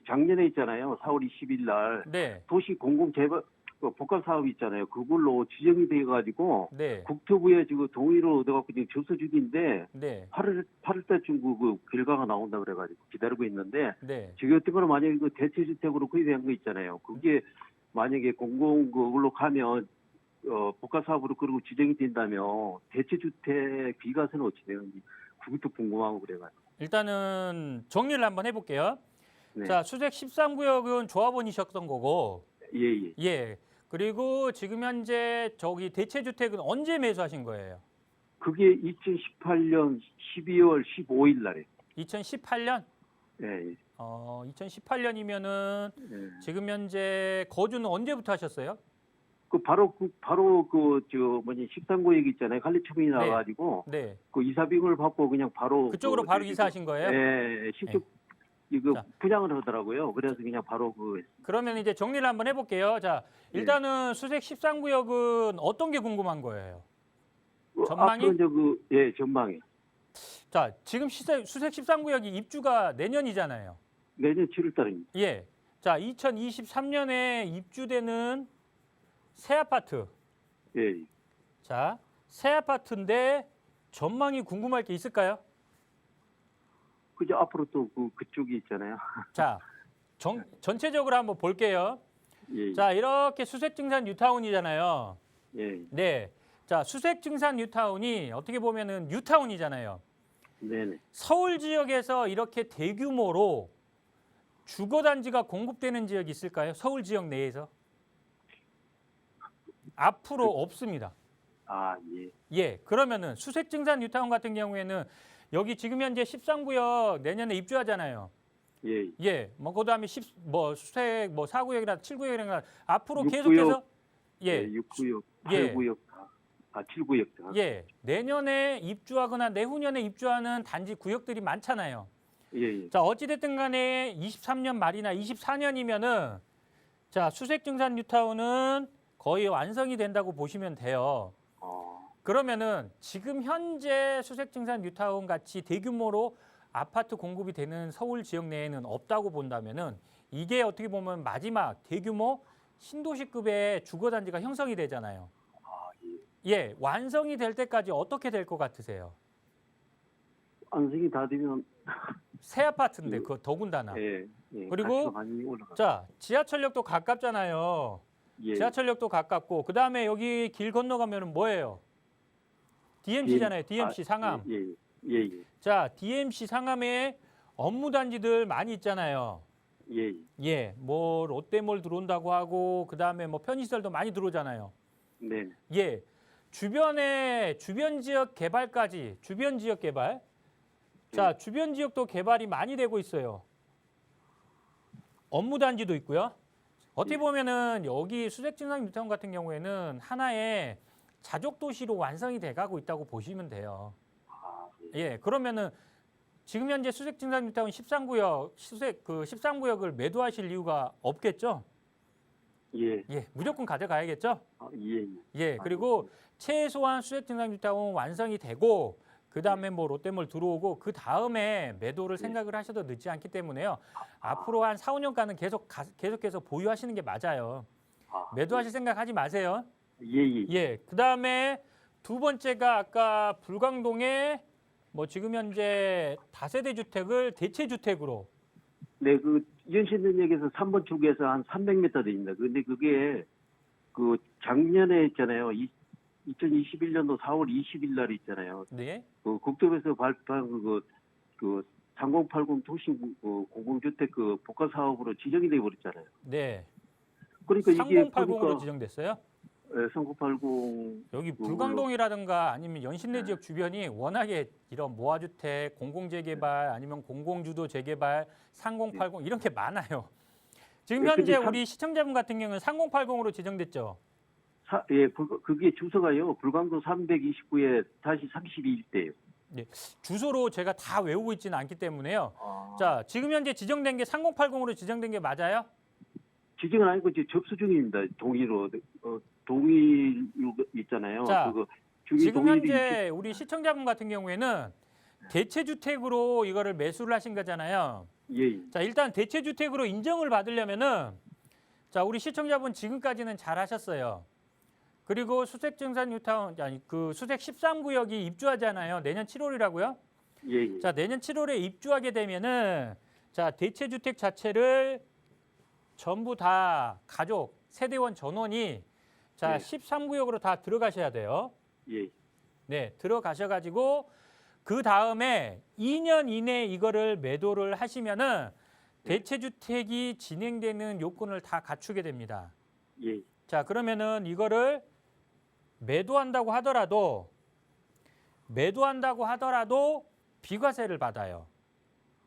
작년에 있잖아요. 4월 20일 날 네, 도시 공공 재발 복합 사업 있잖아요. 그걸로 지정이 돼 가지고 네, 국토부에 지금 동의를 얻어 갖고 지금 접수 중인데 네, 8월 달쯤 그 결과가 나온다 그래 가지고 기다리고 있는데 네. 지금 같은 거는 만약에 그 대체주택으로 구입한 거 있잖아요. 그게 만약에 공공 그걸로 가면 복합 사업으로 그러고 지정이 된다면 대체주택 비과세는 어찌 되는지 그것도 궁금하고 그래 가지고. 일단은 정리를 한번 해볼게요. 네. 자, 수색 13구역은 조합원이셨던 거고, 예. 예. 그리고 지금 현재 저기 대체주택은 언제 매수하신 거예요? 그게 2018년 12월 15일 날에. 2018년? 예. 2018년이면은 예. 지금 현재 거주는 언제부터 하셨어요? 바로 13구역 있잖아요. 관리처분이 네. 나와가지고 네. 그 이사비용을 받고 그냥 바로 그쪽으로 바로 이사하신 거예요? 예. 신축 이거 자. 분양을 하더라고요. 그래서 그냥 바로 그러면 이제 정리를 한번 해볼게요. 자, 일단은 수색 13구역은 어떤 게 궁금한 거예요? 전망이? 앞으로 이제 전망이 자, 지금 수색 13구역이 입주가 내년이잖아요. 내년 7월 달입니다. 예. 자, 2023년에 입주되는 새 아파트. 예. 자, 새 아파트인데 전망이 궁금할 게 있을까요? 그죠 앞으로 또 그쪽이 있잖아요. 자, 전체적으로 한번 볼게요. 예. 자, 이렇게 수색증산 뉴타운이잖아요. 예. 네. 자, 수색증산 뉴타운이 어떻게 보면은 뉴타운이잖아요. 네네. 서울 지역에서 이렇게 대규모로 주거단지가 공급되는 지역이 있을까요? 서울 지역 내에서? 앞으로 없습니다. 예. 예, 그러면은 수색증산 뉴타운 같은 경우에는 여기 지금 현재 13구역 내년에 입주하잖아요. 예. 예, 그다음에 수색 4구역이나 7구역이나 앞으로 6구역, 계속해서 예. 6구역, 예. 8구역, 7구역. 예, 내년에 입주하거나 내후년에 입주하는 단지 구역들이 많잖아요. 예. 자, 어찌됐든 간에 23년 말이나 24년이면은 자, 수색증산 뉴타운은 거의 완성이 된다고 보시면 돼요. 그러면은 지금 현재 수색증산 뉴타운 같이 대규모로 아파트 공급이 되는 서울 지역 내에는 없다고 본다면은 이게 어떻게 보면 마지막 대규모 신도시급의 주거단지가 형성이 되잖아요. 예, 완성이 될 때까지 어떻게 될 것 같으세요? 완성이 다 되면 새 아파트인데 그 더군다나. 예. 그리고 가치가 많이 올라가. 자, 지하철역도 가깝잖아요. 예. 지하철역도 가깝고 그다음에 여기 길 건너가면은 뭐예요? DMC잖아요. DMC 상암. 예. 자, DMC 상암에 업무단지들 많이 있잖아요. 예. 예, 롯데몰 들어온다고 하고 그다음에 편의시설도 많이 들어오잖아요. 네. 예, 주변 지역 개발까지 주변 지역 개발. 자, 주변 지역도 개발이 많이 되고 있어요. 업무단지도 있고요. 어떻게 보면은 여기 수색증산 뉴타운 같은 경우에는 하나의 자족 도시로 완성이 돼가고 있다고 보시면 돼요. 예, 그러면은 지금 현재 수색증산 뉴타운 13구역 13구역을 매도하실 이유가 없겠죠? 예. 예, 무조건 가져가야겠죠? 예. 예, 그리고 최소한 수색증산 뉴타운 완성이 되고 그다음에 뭐 롯데몰 들어오고 그다음에 매도를 생각을 하셔도 늦지 않기 때문에요. 앞으로 한 4, 5년간은 계속해서 보유하시는 게 맞아요. 매도하실 생각하지 마세요. 예. 예. 그다음에 두 번째가 아까 불광동에 뭐 지금 현재 다세대 주택을 대체 주택으로 네, 그 연신den역에서 3번 출구에서 한 300m 됩니다. 근데 그게 그 작년에 있잖아요. 2021년도 4월 20일 날 있잖아요. 네. 그 국토부에서 발표한 그 3080 도시 공공주택 그 복합 사업으로 지정이 돼 버렸잖아요. 네. 그러니까 이게 3080으로 보니까 지정됐어요? 3080 여기 불광동이라든가 아니면 연신내 지역 주변이 워낙에 이런 모아주택, 공공재개발 아니면 공공주도 재개발, 3080 이런 게 많아요. 지금 네, 현재 근데 우리 시청자분 같은 경우는 3080으로 지정됐죠? 그게 주소가요. 불광동 329에 다시 32일대예요. 주소로 제가 다 외우고 있지는 않기 때문에요. 아, 자, 지금 현재 지정된 게 3080으로 지정된 게 맞아요? 지정은 아니고 지금 접수 중입니다. 동의로 동의 있잖아요. 자, 그거 중위 지금 동의일이 현재 우리 시청자분 같은 경우에는 대체 주택으로 이거를 매수를 하신 거잖아요. 예. 자, 일단 대체 주택으로 인정을 받으려면은 자, 우리 시청자분 지금까지는 잘 하셨어요. 그리고 수색증산 뉴타운 아니 그 수색 13구역이 입주하잖아요. 내년 7월이라고요? 예. 자, 내년 7월에 입주하게 되면은 자, 대체 주택 자체를 전부 다 가족 세대원 전원이 자, 네. 13구역으로 다 들어가셔야 돼요. 예. 네, 들어가셔가지고 그 다음에 2년 이내에 이거를 매도를 하시면은 대체주택이 진행되는 요건을 다 갖추게 됩니다. 예. 자, 그러면은 이거를 매도한다고 하더라도 비과세를 받아요.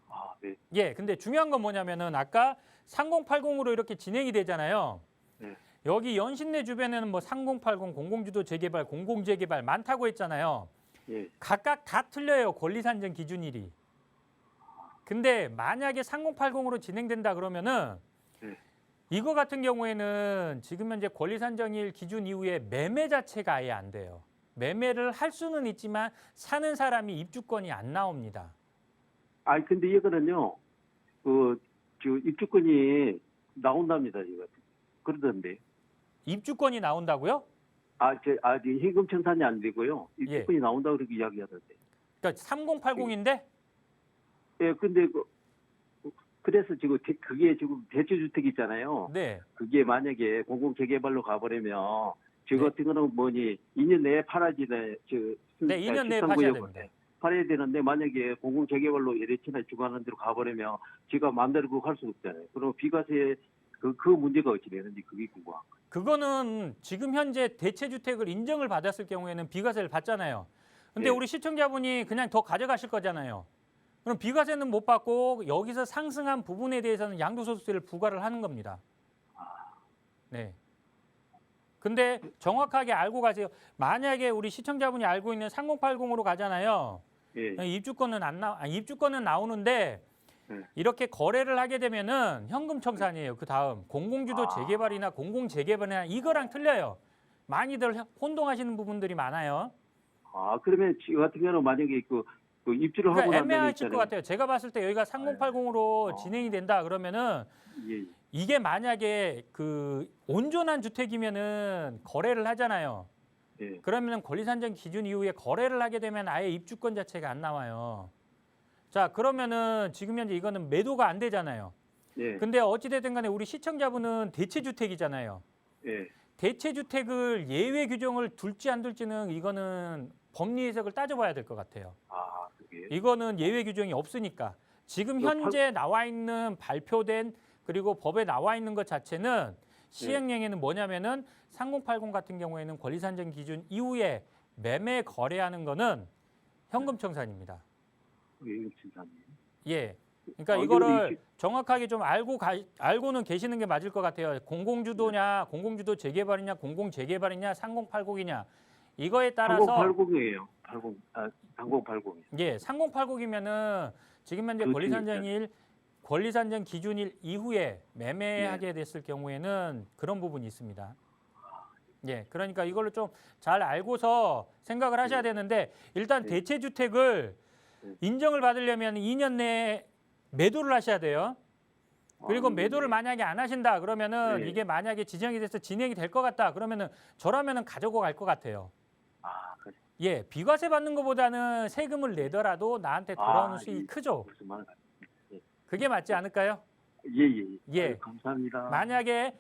아, 네. 예, 근데 중요한 건 뭐냐면은 아까 3080으로 이렇게 진행이 되잖아요. 네. 여기 연신내 주변에는 뭐 3080, 공공주도 재개발, 공공재개발 많다고 했잖아요. 예. 각각 다 틀려요. 권리산정 기준일이. 근데 만약에 3080으로 진행된다 그러면은 네. 이거 같은 경우에는 지금 현재 권리산정일 기준 이후에 매매 자체가 아예 안 돼요. 매매를 할 수는 있지만 사는 사람이 입주권이 안 나옵니다. 아, 근데 이거는요. 저 입주권이 나온답니다, 이거. 그러던데. 입주권이 나온다고요? 현금 청산이 안 되고요. 입주권이 나온다고 그렇게 이야기하던데. 그러니까 3080인데 예, 근데 그래서 지금 그게 지금 대체주택 있잖아요. 네. 그게 만약에 공공재개발로 가버리면 저 네. 같은 거는 뭐니 2년 내에 팔아지네. 네, 2년 내에 파셔야 됩니다. 팔아야 되는데 만약에 공공재개발로 LH나 주관하는 대로 가버리면 지가 마음대로 그거 할 수 없잖아요. 그럼 비과세 그 문제가 어찌 되는지 그게 궁금한 거예요. 그거는 지금 현재 대체주택을 인정을 받았을 경우에는 비과세를 받잖아요. 근데 네. 우리 시청자분이 그냥 더 가져가실 거잖아요. 그럼 비과세는 못 받고 여기서 상승한 부분에 대해서는 양도소득세를 부과를 하는 겁니다. 네. 근데 정확하게 알고 가세요. 만약에 우리 시청자분이 알고 있는 3080으로 가잖아요. 예. 입주권은 입주권은 나오는데 네. 이렇게 거래를 하게 되면은 현금 청산이에요. 그 다음 공공주도 재개발이나 공공재개발이나 이거랑 틀려요. 많이들 혼동하시는 부분들이 많아요. 아, 그러면 지 같은 경우는 만약에 그 입주를 하고 그러니까 나면 애매하실 것 같아요. 제가 봤을 때 여기가 3080으로 어. 진행이 된다 그러면은 예. 이게 만약에 그 온전한 주택이면은 거래를 하잖아요. 예. 그러면은 권리산정 기준 이후에 거래를 하게 되면 아예 입주권 자체가 안 나와요. 자, 그러면은 지금 현재 이거는 매도가 안 되잖아요. 예. 근데 어찌됐든 간에 우리 시청자분은 대체주택이잖아요. 예. 대체주택을 예외 규정을 둘지 안 둘지는 이거는 법리 해석을 따져봐야 될 것 같아요. 아, 그게. 이거는 예외 규정이 없으니까. 지금 현재 나와 있는 발표된 그리고 법에 나와 있는 것 자체는 시행령에는 뭐냐면은 3080 같은 경우에는 권리산정 기준 이후에 매매 거래하는 거는 현금 청산입니다. 예. 그러니까 이거를 정확하게 좀 알고는 계시는 게 맞을 것 같아요. 공공주도냐, 공공주도 재개발이냐, 공공재개발이냐, 3080이냐. 이거에 따라서 3080이에요. 3080. 예, 3080이면은 지금 현재 권리산정 기준일 이후에 매매하게 됐을 경우에는 그런 부분이 있습니다. 예, 그러니까 이걸로 좀 잘 알고서 생각을 하셔야 되는데 일단 네. 대체주택을 네. 인정을 받으려면 2년 내에 매도를 하셔야 돼요. 그리고 아, 매도를 네네. 만약에 안 하신다 그러면은 네. 이게 만약에 지정이 돼서 진행이 될 것 같다 그러면은 저라면은 가지고 갈 것 같아요. 아, 그래. 예, 비과세 받는 것보다는 세금을 내더라도 나한테 돌아오는 아, 수익이 이- 크죠. 무슨 말? 그게 맞지 않을까요? 예. 예. 아유, 감사합니다. 만약에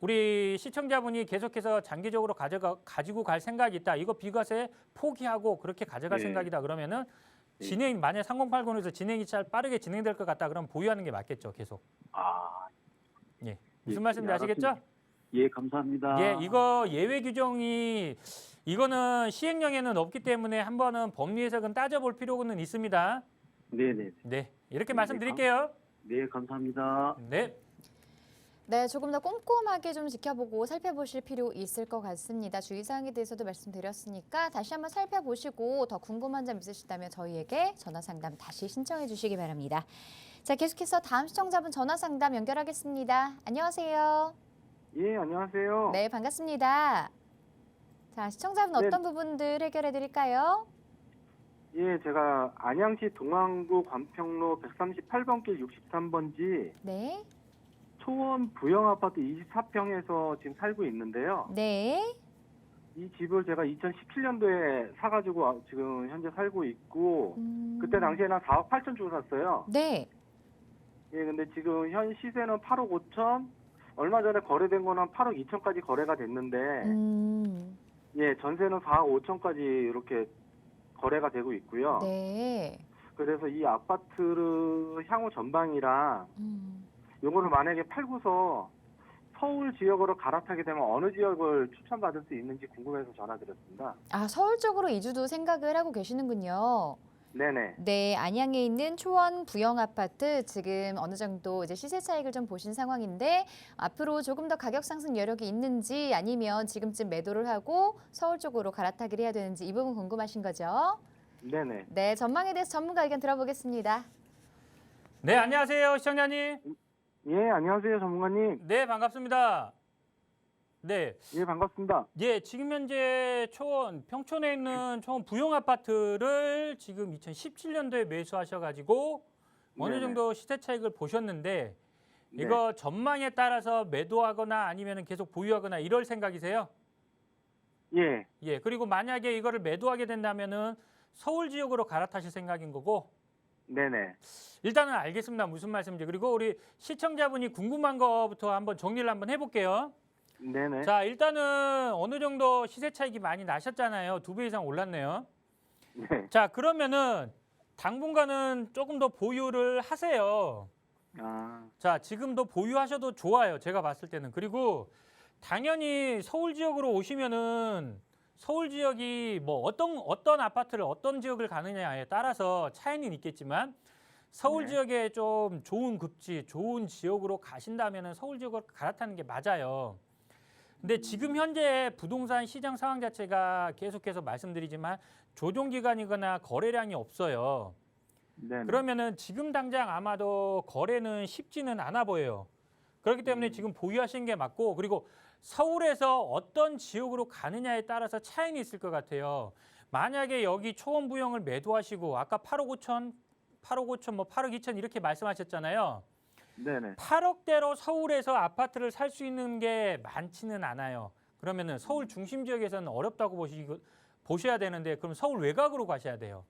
우리 시청자분이 계속해서 장기적으로 가지고 갈 생각이 있다. 이거 비과세 포기하고 그렇게 가져갈 네. 생각이다. 그러면은 네. 만약 3080에서 진행이 잘 빠르게 진행될 것 같다. 그럼 보유하는 게 맞겠죠. 계속. 아, 예. 무슨 예, 말씀인지 예, 아시겠죠? 알았습니다. 예, 감사합니다. 예, 이거 예외 규정이 이거는 시행령에는 없기 때문에 한 번은 법리 해석은 따져볼 필요는 있습니다. 네네. 네, 이렇게 네, 말씀드릴게요. 네, 감사합니다. 네. 네, 조금 더 꼼꼼하게 좀 지켜보고 살펴보실 필요 있을 것 같습니다. 주의사항에 대해서도 말씀드렸으니까 다시 한번 살펴보시고 더 궁금한 점 있으시다면 저희에게 전화 상담 다시 신청해 주시기 바랍니다. 자, 계속해서 다음 시청자분 전화 상담 연결하겠습니다. 안녕하세요. 예, 안녕하세요. 네, 반갑습니다. 자, 시청자분 네. 어떤 부분들 해결해 드릴까요? 예, 제가 안양시 동안구 관평로 138번 길 63번지 네. 초원 부영아파트 24평에서 지금 살고 있는데요. 네. 이 집을 제가 2017년도에 사가지고 지금 현재 살고 있고, 그때 당시에는 한 4억 8천 주고 샀어요. 네. 예, 근데 지금 현 시세는 8억 5천, 얼마 전에 거래된 거는 8억 2천까지 거래가 됐는데, 예, 전세는 4억 5천까지 이렇게 거래가 되고 있고요. 네. 그래서 이 아파트를 향후 전망이랑 요거를 만약에 팔고서 서울 지역으로 갈아타게 되면 어느 지역을 추천받을 수 있는지 궁금해서 전화드렸습니다. 아, 서울 쪽으로 이주도 생각을 하고 계시는군요. 네네. 네, 안양에 있는 초원 부영 아파트 지금 어느 정도 이제 시세 차익을 좀 보신 상황인데 앞으로 조금 더 가격 상승 여력이 있는지 아니면 지금쯤 매도를 하고 서울 쪽으로 갈아타기를 해야 되는지 이 부분 궁금하신 거죠? 네네. 네, 전망에 대해서 전문가 의견 들어보겠습니다. 네, 안녕하세요, 시청자님. 예, 안녕하세요, 전문가님. 네, 반갑습니다. 네. 예, 반갑습니다. 예, 지금 현재 평촌에 있는 초원 부영 아파트를 지금 2017년도에 매수하셔가지고 어느 네네. 정도 시세 차익을 보셨는데 네. 이거 전망에 따라서 매도하거나 아니면 계속 보유하거나 이럴 생각이세요? 예, 예, 그리고 만약에 이거를 매도하게 된다면은 서울 지역으로 갈아타실 생각인 거고 네네. 일단은 알겠습니다. 무슨 말씀인지. 그리고 우리 시청자분이 궁금한 거부터 한번 정리를 한번 해볼게요. 네네. 자, 일단은 어느 정도 시세 차익이 많이 나셨잖아요. 2배 이상 올랐네요. 네. 자, 그러면은 당분간은 조금 더 보유를 하세요. 아, 자, 지금도 보유하셔도 좋아요. 제가 봤을 때는. 그리고 당연히 서울 지역으로 오시면은 서울 지역이 뭐 어떤 아파트를 어떤 지역을 가느냐에 따라서 차이는 있겠지만 서울 네. 지역에 좀 좋은 급지, 좋은 지역으로 가신다면은 서울 지역으로 갈아타는 게 맞아요. 근데 지금 현재 부동산 시장 상황 자체가 계속해서 말씀드리지만 조정 기간이거나 거래량이 없어요. 네네. 그러면은 지금 당장 아마도 거래는 쉽지는 않아 보여요. 그렇기 때문에 지금 보유하시는 게 맞고 그리고 서울에서 어떤 지역으로 가느냐에 따라서 차이는 있을 것 같아요. 만약에 여기 초원 부영을 매도하시고 아까 8억 5천, 뭐 8억 2천 이렇게 말씀하셨잖아요. 네네. 8억대로 서울에서 아파트를 살 수 있는 게 많지는 않아요. 그러면은 서울 중심 지역에서는 어렵다고 보셔야 되는데 그럼 서울 외곽으로 가셔야 돼요.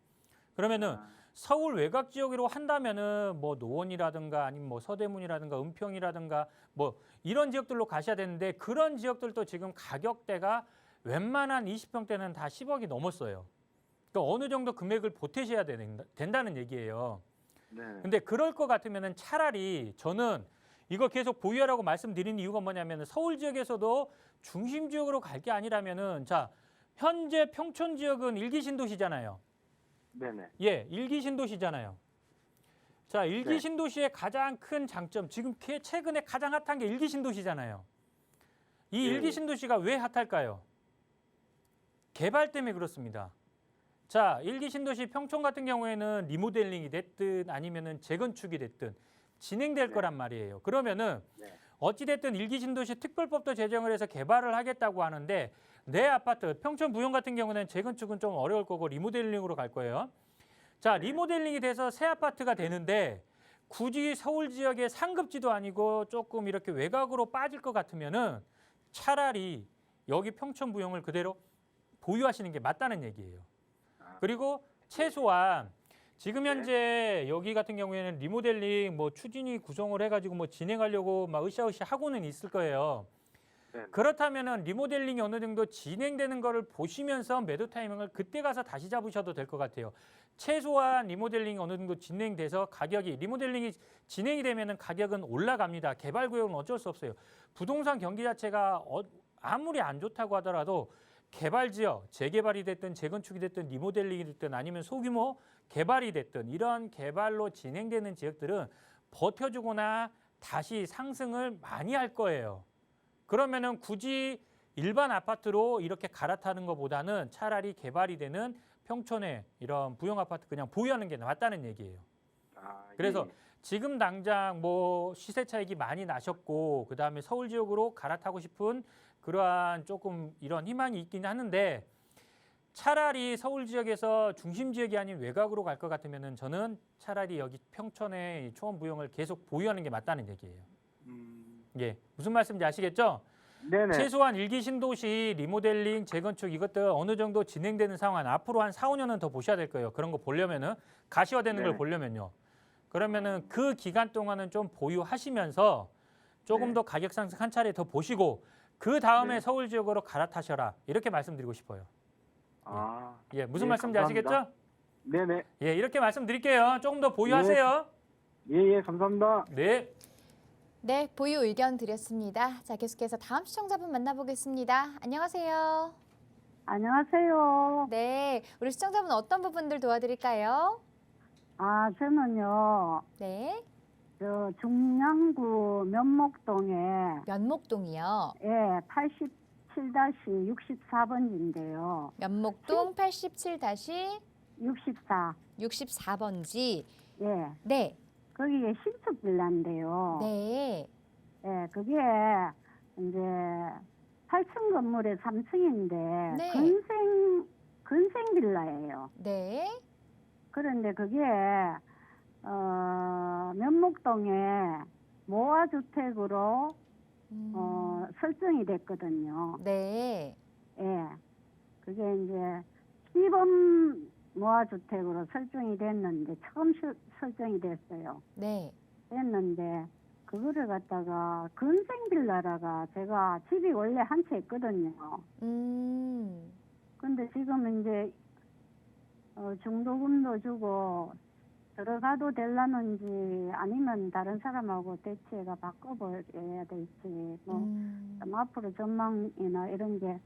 그러면은 서울 외곽 지역으로 한다면은 뭐 노원이라든가 아니면 뭐 서대문이라든가 은평이라든가 뭐 이런 지역들로 가셔야 되는데 그런 지역들도 지금 가격대가 웬만한 20평대는 다 10억이 넘었어요. 그러니까 어느 정도 금액을 보태셔야 된다는 얘기예요. 네네. 근데 그럴 것 같으면은 차라리 저는 이거 계속 보유하라고 말씀드린 이유가 뭐냐면은 서울 지역에서도 중심 지역으로 갈 게 아니라면은 자, 현재 평촌 지역은 일기 신도시잖아요. 네네. 예, 일기 신도시잖아요. 자, 일기 네. 신도시의 가장 큰 장점, 지금 최근에 가장 핫한 게 일기 신도시잖아요. 이 네. 일기 신도시가 왜 핫할까요? 개발 때문에 그렇습니다. 자, 일기 신도시 평촌 같은 경우에는 리모델링이 됐든 아니면은 재건축이 됐든 진행될 네. 거란 말이에요. 그러면은 네. 어찌됐든 일기신도시 특별법도 제정을 해서 개발을 하겠다고 하는데 내 아파트, 평촌 부영 같은 경우는 재건축은 좀 어려울 거고 리모델링으로 갈 거예요. 자, 리모델링이 돼서 새 아파트가 되는데 굳이 서울 지역의 상급지도 아니고 조금 이렇게 외곽으로 빠질 것 같으면은 차라리 여기 평촌 부영을 그대로 보유하시는 게 맞다는 얘기예요. 그리고 최소한 지금 현재 여기 같은 경우에는 리모델링 뭐 추진위 구성을 해가지고 뭐 진행하려고 막 으쌰으쌰 하고는 있을 거예요. 네. 그렇다면은 리모델링이 어느 정도 진행되는 거를 보시면서 매도 타이밍을 그때 가서 다시 잡으셔도 될 것 같아요. 최소한 리모델링이 어느 정도 진행돼서 가격이 리모델링이 진행이 되면은 가격은 올라갑니다. 개발 구역은 어쩔 수 없어요. 부동산 경기 자체가 아무리 안 좋다고 하더라도 개발 지역, 재개발이 됐든 재건축이 됐든 리모델링이 됐든 아니면 소규모 개발이 됐든 이런 개발로 진행되는 지역들은 버텨주거나 다시 상승을 많이 할 거예요. 그러면은 굳이 일반 아파트로 이렇게 갈아타는 것보다는 차라리 개발이 되는 평촌에 이런 부영 아파트 그냥 보유하는 게 맞다는 얘기예요. 그래서 지금 당장 뭐 시세 차익이 많이 나셨고 그다음에 서울 지역으로 갈아타고 싶은 그러한 조금 이런 희망이 있긴 하는데 차라리 서울 지역에서 중심 지역이 아닌 외곽으로 갈 것 같으면은 저는 차라리 여기 평촌에 초원 부영을 계속 보유하는 게 맞다는 얘기예요. 예, 무슨 말씀인지 아시겠죠? 네네. 최소한 일기 신도시 리모델링, 재건축 이것들 어느 정도 진행되는 상황 앞으로 한 4, 5년은 더 보셔야 될 거예요. 그런 거 보려면은 가시화되는 걸 네. 보려면요. 그러면은 그 기간 동안은 좀 보유하시면서 조금 네. 더 가격 상승 한 차례 더 보시고 그 다음에 네. 서울 지역으로 갈아타셔라. 이렇게 말씀드리고 싶어요. 예, 무슨 예, 말씀인지 감사합니다. 아시겠죠? 네네. 예, 이렇게 말씀드릴게요. 조금 더 보유하세요. 예, 감사합니다. 네. 네, 보유 의견 드렸습니다. 자, 계속해서 다음 시청자분 만나보겠습니다. 안녕하세요. 안녕하세요. 네, 우리 시청자분 어떤 부분들 도와드릴까요? 저는요, 네, 중량구 면목동에, 면목동이요. 87-64번지인데요. 면목동 87-64번지. 64. 예, 네, 거기에 신축 빌라인데요. 네, 그게 이제 8층 건물에 3층인데, 네. 근생 빌라예요. 네, 그런데 그게 면목동에 모아주택으로 설정이 됐거든요. 네, 예, 그게 이제 시범 모아주택으로 설정이 됐는데 처음 설정이 됐어요. 네, 됐는데 그거를 갖다가 근생 빌라라가 제가 집이 원래 한 채 있거든요. 근데 지금 이제 중도금도 주고 들어가도 될라는지 아니면 다른 사람하고 대체가 바꿔버려야 될지 좀 앞으로 전망이나 이런 게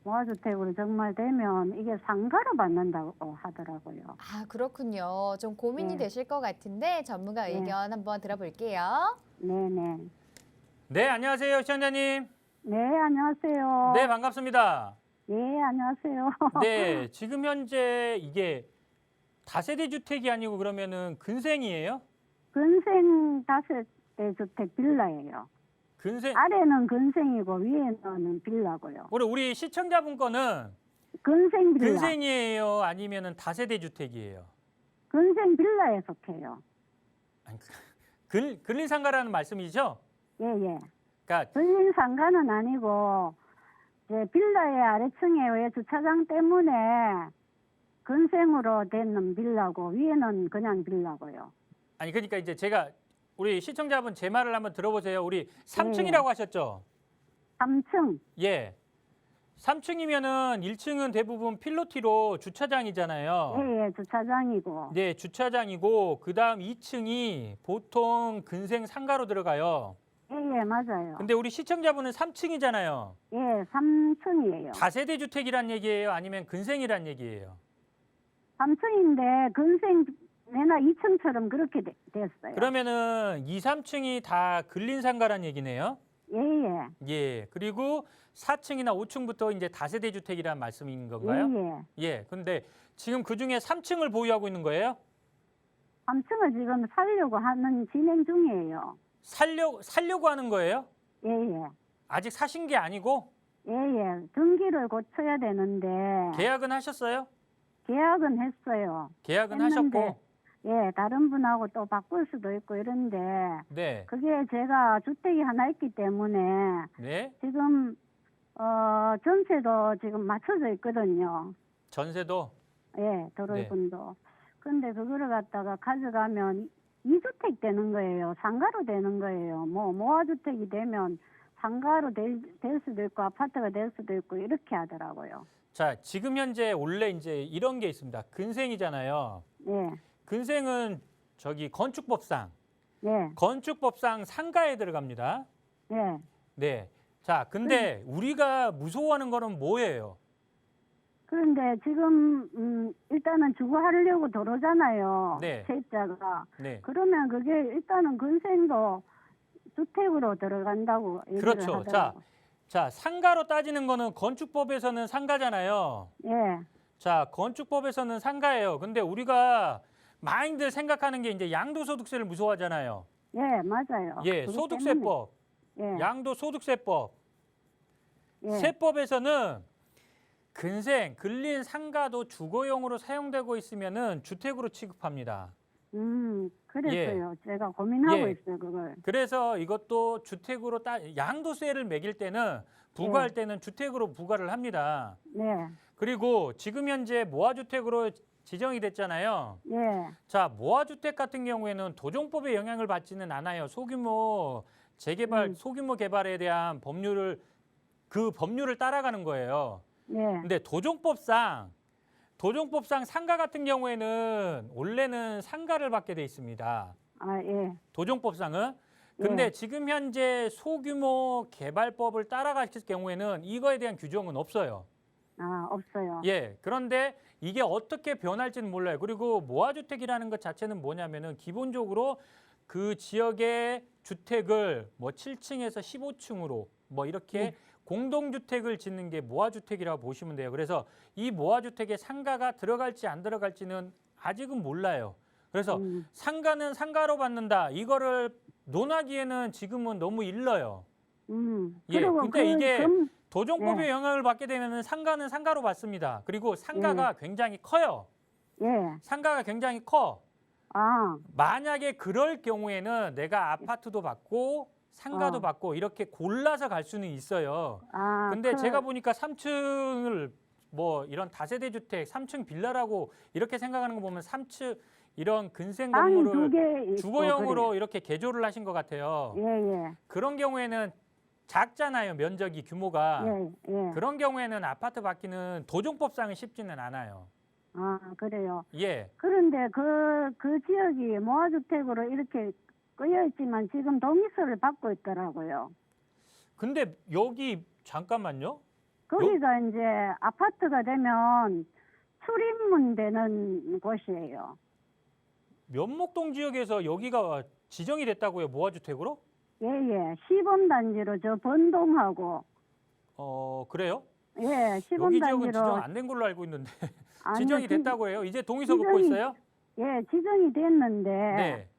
모아주택으로 정말 되면 이게 상가로 받는다고 하더라고요. 아, 그렇군요. 좀 고민이 네. 되실 것 같은데 전문가 네. 의견 한번 들어볼게요. 네네. 네, 안녕하세요, 시청자님. 네, 안녕하세요. 네, 반갑습니다. 네, 안녕하세요. 네, 지금 현재 이게 다세대 주택이 아니고 그러면은 근생이에요? 근생 다세대 주택 빌라예요. 근생. 아래는 근생이고 위에는 빌라고요. 우리 시청자분 거는 근생 빌라. 근생이에요, 아니면은 다세대 주택이에요? 근생 빌라에 속해요. 아니, 근린상가라는 말씀이죠? 예, 예. 그러니까 근린 상가는 아니고 이제 빌라의 아래층에 왜 주차장 때문에 근생으로 된 빌라고 위에는 그냥 빌라고요. 아니 그러니까 이제 제가 우리 시청자분 제 말을 한번 들어보세요. 우리 3층이라고 하셨죠? 3층. 예. 3층이면은 1층은 대부분 필로티로 주차장이잖아요. 예, 예, 주차장이고. 네, 주차장이고 그다음 2층이 보통 근생 상가로 들어가요. 예, 예, 맞아요. 근데 우리 시청자분은 3층이잖아요. 예, 3층이에요. 다세대 주택이란 얘기예요? 아니면 근생이란 얘기예요? 3층인데 근생 내나 2층처럼 그렇게 됐어요. 그러면은 2, 3층이 다 근린상가란 얘기네요. 예, 예. 예. 그리고 4층이나 5층부터 이제 다세대 주택이란 말씀인 건가요? 예, 예. 예. 근데 지금 그 중에 3층을 보유하고 있는 거예요? 3층을 지금 살려고 하는 진행 중이에요. 살려고 하는 거예요? 예, 예. 아직 사신 게 아니고 예, 예. 등기를 고쳐야 되는데 계약은 하셨어요? 계약은 했어요. 계약은 했는데, 하셨고. 예, 다른 분하고 또 바꿀 수도 있고 이런데 네. 그게 제가 주택이 하나 있기 때문에 네. 지금 전세도 지금 맞춰져 있거든요. 전세도. 예, 도로분도. 근데 그거를 갖다가 가져가면 2주택 되는 거예요. 상가로 되는 거예요. 뭐 모아주택이 되면 상가로 될 수도 있고 아파트가 될 수도 있고 이렇게 하더라고요. 자, 지금 현재 원래 이제 이런 게 있습니다. 근생이잖아요. 예, 근생은 저기 건축법상 예, 상가에 들어갑니다. 예. 네. 자, 근데 우리가 무서워하는 거는 뭐예요? 그런데 지금 일단은 주거 하려고 들어오잖아요. 네. 세입자가. 네. 그러면 그게 일단은 근생도 주택으로 들어간다고 얘기를 그렇죠. 하더라고요. 자, 상가로 따지는 거는 건축법에서는 상가잖아요. 예, 자, 건축법에서는 상가예요. 근데 우리가 많이들 생각하는 게 이제 양도소득세를 무서워하잖아요. 예, 맞아요. 예, 그것 소득세법, 때문에. 예, 양도소득세법, 예. 세법에서는 근생, 근린 상가도 주거용으로 사용되고 있으면은 주택으로 취급합니다. 그랬어요. 제가 고민하고 예. 있어요, 그걸. 그래서 이것도 주택으로 양도세를 매길 때는 부과할 때는 주택으로 부과를 합니다. 네, 그리고 지금 현재 모아주택으로 지정이 됐잖아요. 예, 자, 모아주택 같은 경우에는 도정법의 영향을 받지는 않아요. 소규모 재개발, 소규모 개발에 대한 그 법률을 따라가는 거예요. 예, 근데 도정법상 상가 같은 경우에는 원래는 상가를 받게 돼 있습니다. 아, 예, 도정법상은. 근데 예. 지금 현재 소규모 개발법을 따라갔을 경우에는 이거에 대한 규정은 없어요. 아, 없어요. 예. 그런데 이게 어떻게 변할지는 몰라요. 그리고 모아주택이라는 것 자체는 뭐냐면은 기본적으로 그 지역의 주택을 뭐 7층에서 15층으로 뭐 이렇게 공동주택을 짓는 게 모아주택이라고 보시면 돼요. 그래서 이 모아주택에 상가가 들어갈지 안 들어갈지는 아직은 몰라요. 그래서 상가는 상가로 받는다. 이거를 논하기에는 지금은 너무 일러요. 예. 그리고 근데 이게 도정법의 예. 영향을 받게 되면 상가는 상가로 받습니다. 그리고 상가가 굉장히 커요. 예, 상가가 굉장히 커. 아, 만약에 그럴 경우에는 내가 아파트도 받고 상가도 받고 이렇게 골라서 갈 수는 있어요. 아. 근데 제가 보니까 3층을 뭐 이런 다세대 주택, 3층 빌라라고 이렇게 생각하는 거 보면 3층 이런 근생 방이 건물을 2개 있고 주거용으로 이렇게 개조를 하신 것 같아요. 그래요. 예, 그런 경우에는 작잖아요, 면적이 규모가. 예, 예. 그런 경우에는 아파트 받기는 도정법상은 쉽지는 않아요. 아, 그래요. 예. 그런데 그 지역이 모아주택으로 이렇게 꺼여 있지만 지금 동의서를 받고 있더라고요. 근데 여기 잠깐만요. 거기가 이제 아파트가 되면 출입문 되는 곳이에요. 면목동 지역에서 여기가 지정이 됐다고요, 모아주택으로? 예, 예. 시범단지로 저 번동하고. 그래요? 예, 여기 지역은 지정 시범단지로. 안 된 걸로 알고 있는데 아니요, 지정이 됐다고 해요? 이제 동의서 긋고 있어요? 예, 지정이 됐는데. 네.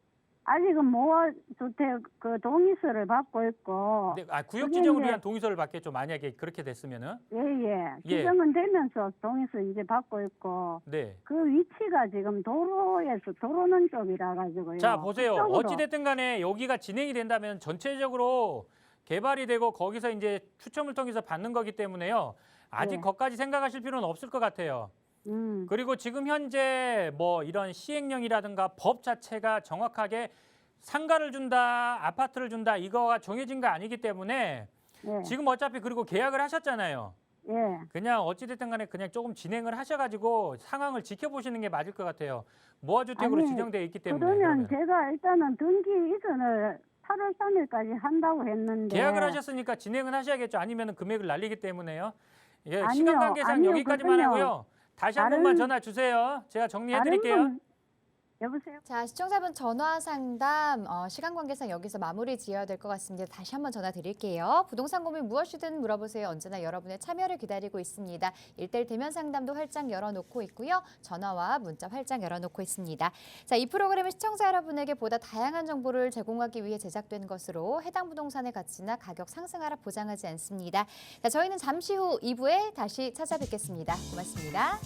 아직은 모아주택 그 동의서를 받고 있고. 네, 구역 그게 지정을 이제- 위한 동의서를 받겠죠. 만약에 그렇게 됐으면은. 예, 예. 예. 지정은 되면서 동의서 이제 받고 있고. 네. 그 위치가 지금 도로는 쪽이라 가지고요. 자, 보세요. 그쪽으로. 어찌 됐든 간에 여기가 진행이 된다면 전체적으로 개발이 되고 거기서 이제 추첨을 통해서 받는 거기 때문에요. 아직 네. 거기까지 생각하실 필요는 없을 것 같아요. 그리고 지금 현재 뭐 이런 시행령이라든가 법 자체가 정확하게 상가를 준다, 아파트를 준다 이거가 정해진 거 아니기 때문에 예. 지금 어차피 그리고 계약을 하셨잖아요. 예. 그냥 어찌됐든 간에 그냥 조금 진행을 하셔가지고 상황을 지켜보시는 게 맞을 것 같아요. 모아주택으로 아니, 지정되어 있기 때문에. 그러면 그러면. 제가 일단은 등기 이전을 8월 3일까지 한다고 했는데. 계약을 하셨으니까 진행은 하셔야겠죠. 아니면 금액을 날리기 때문에요. 예, 아니요, 시간 관계상 아니요, 여기까지만 그건요. 하고요. 다시 한 다른- 번만 전화 주세요. 제가 정리해 드릴게요. 여보세요? 자, 시청자분 전화 상담 시간 관계상 여기서 마무리 지어야 될 것 같습니다. 다시 한번 전화 드릴게요. 부동산 고민 무엇이든 물어보세요. 언제나 여러분의 참여를 기다리고 있습니다. 1:1 대면 상담도 활짝 열어놓고 있고요. 전화와 문자 활짝 열어놓고 있습니다. 자, 이 프로그램은 시청자 여러분에게 보다 다양한 정보를 제공하기 위해 제작된 것으로 해당 부동산의 가치나 가격 상승하라 보장하지 않습니다. 자, 저희는 잠시 후 2부에 다시 찾아뵙겠습니다. 고맙습니다.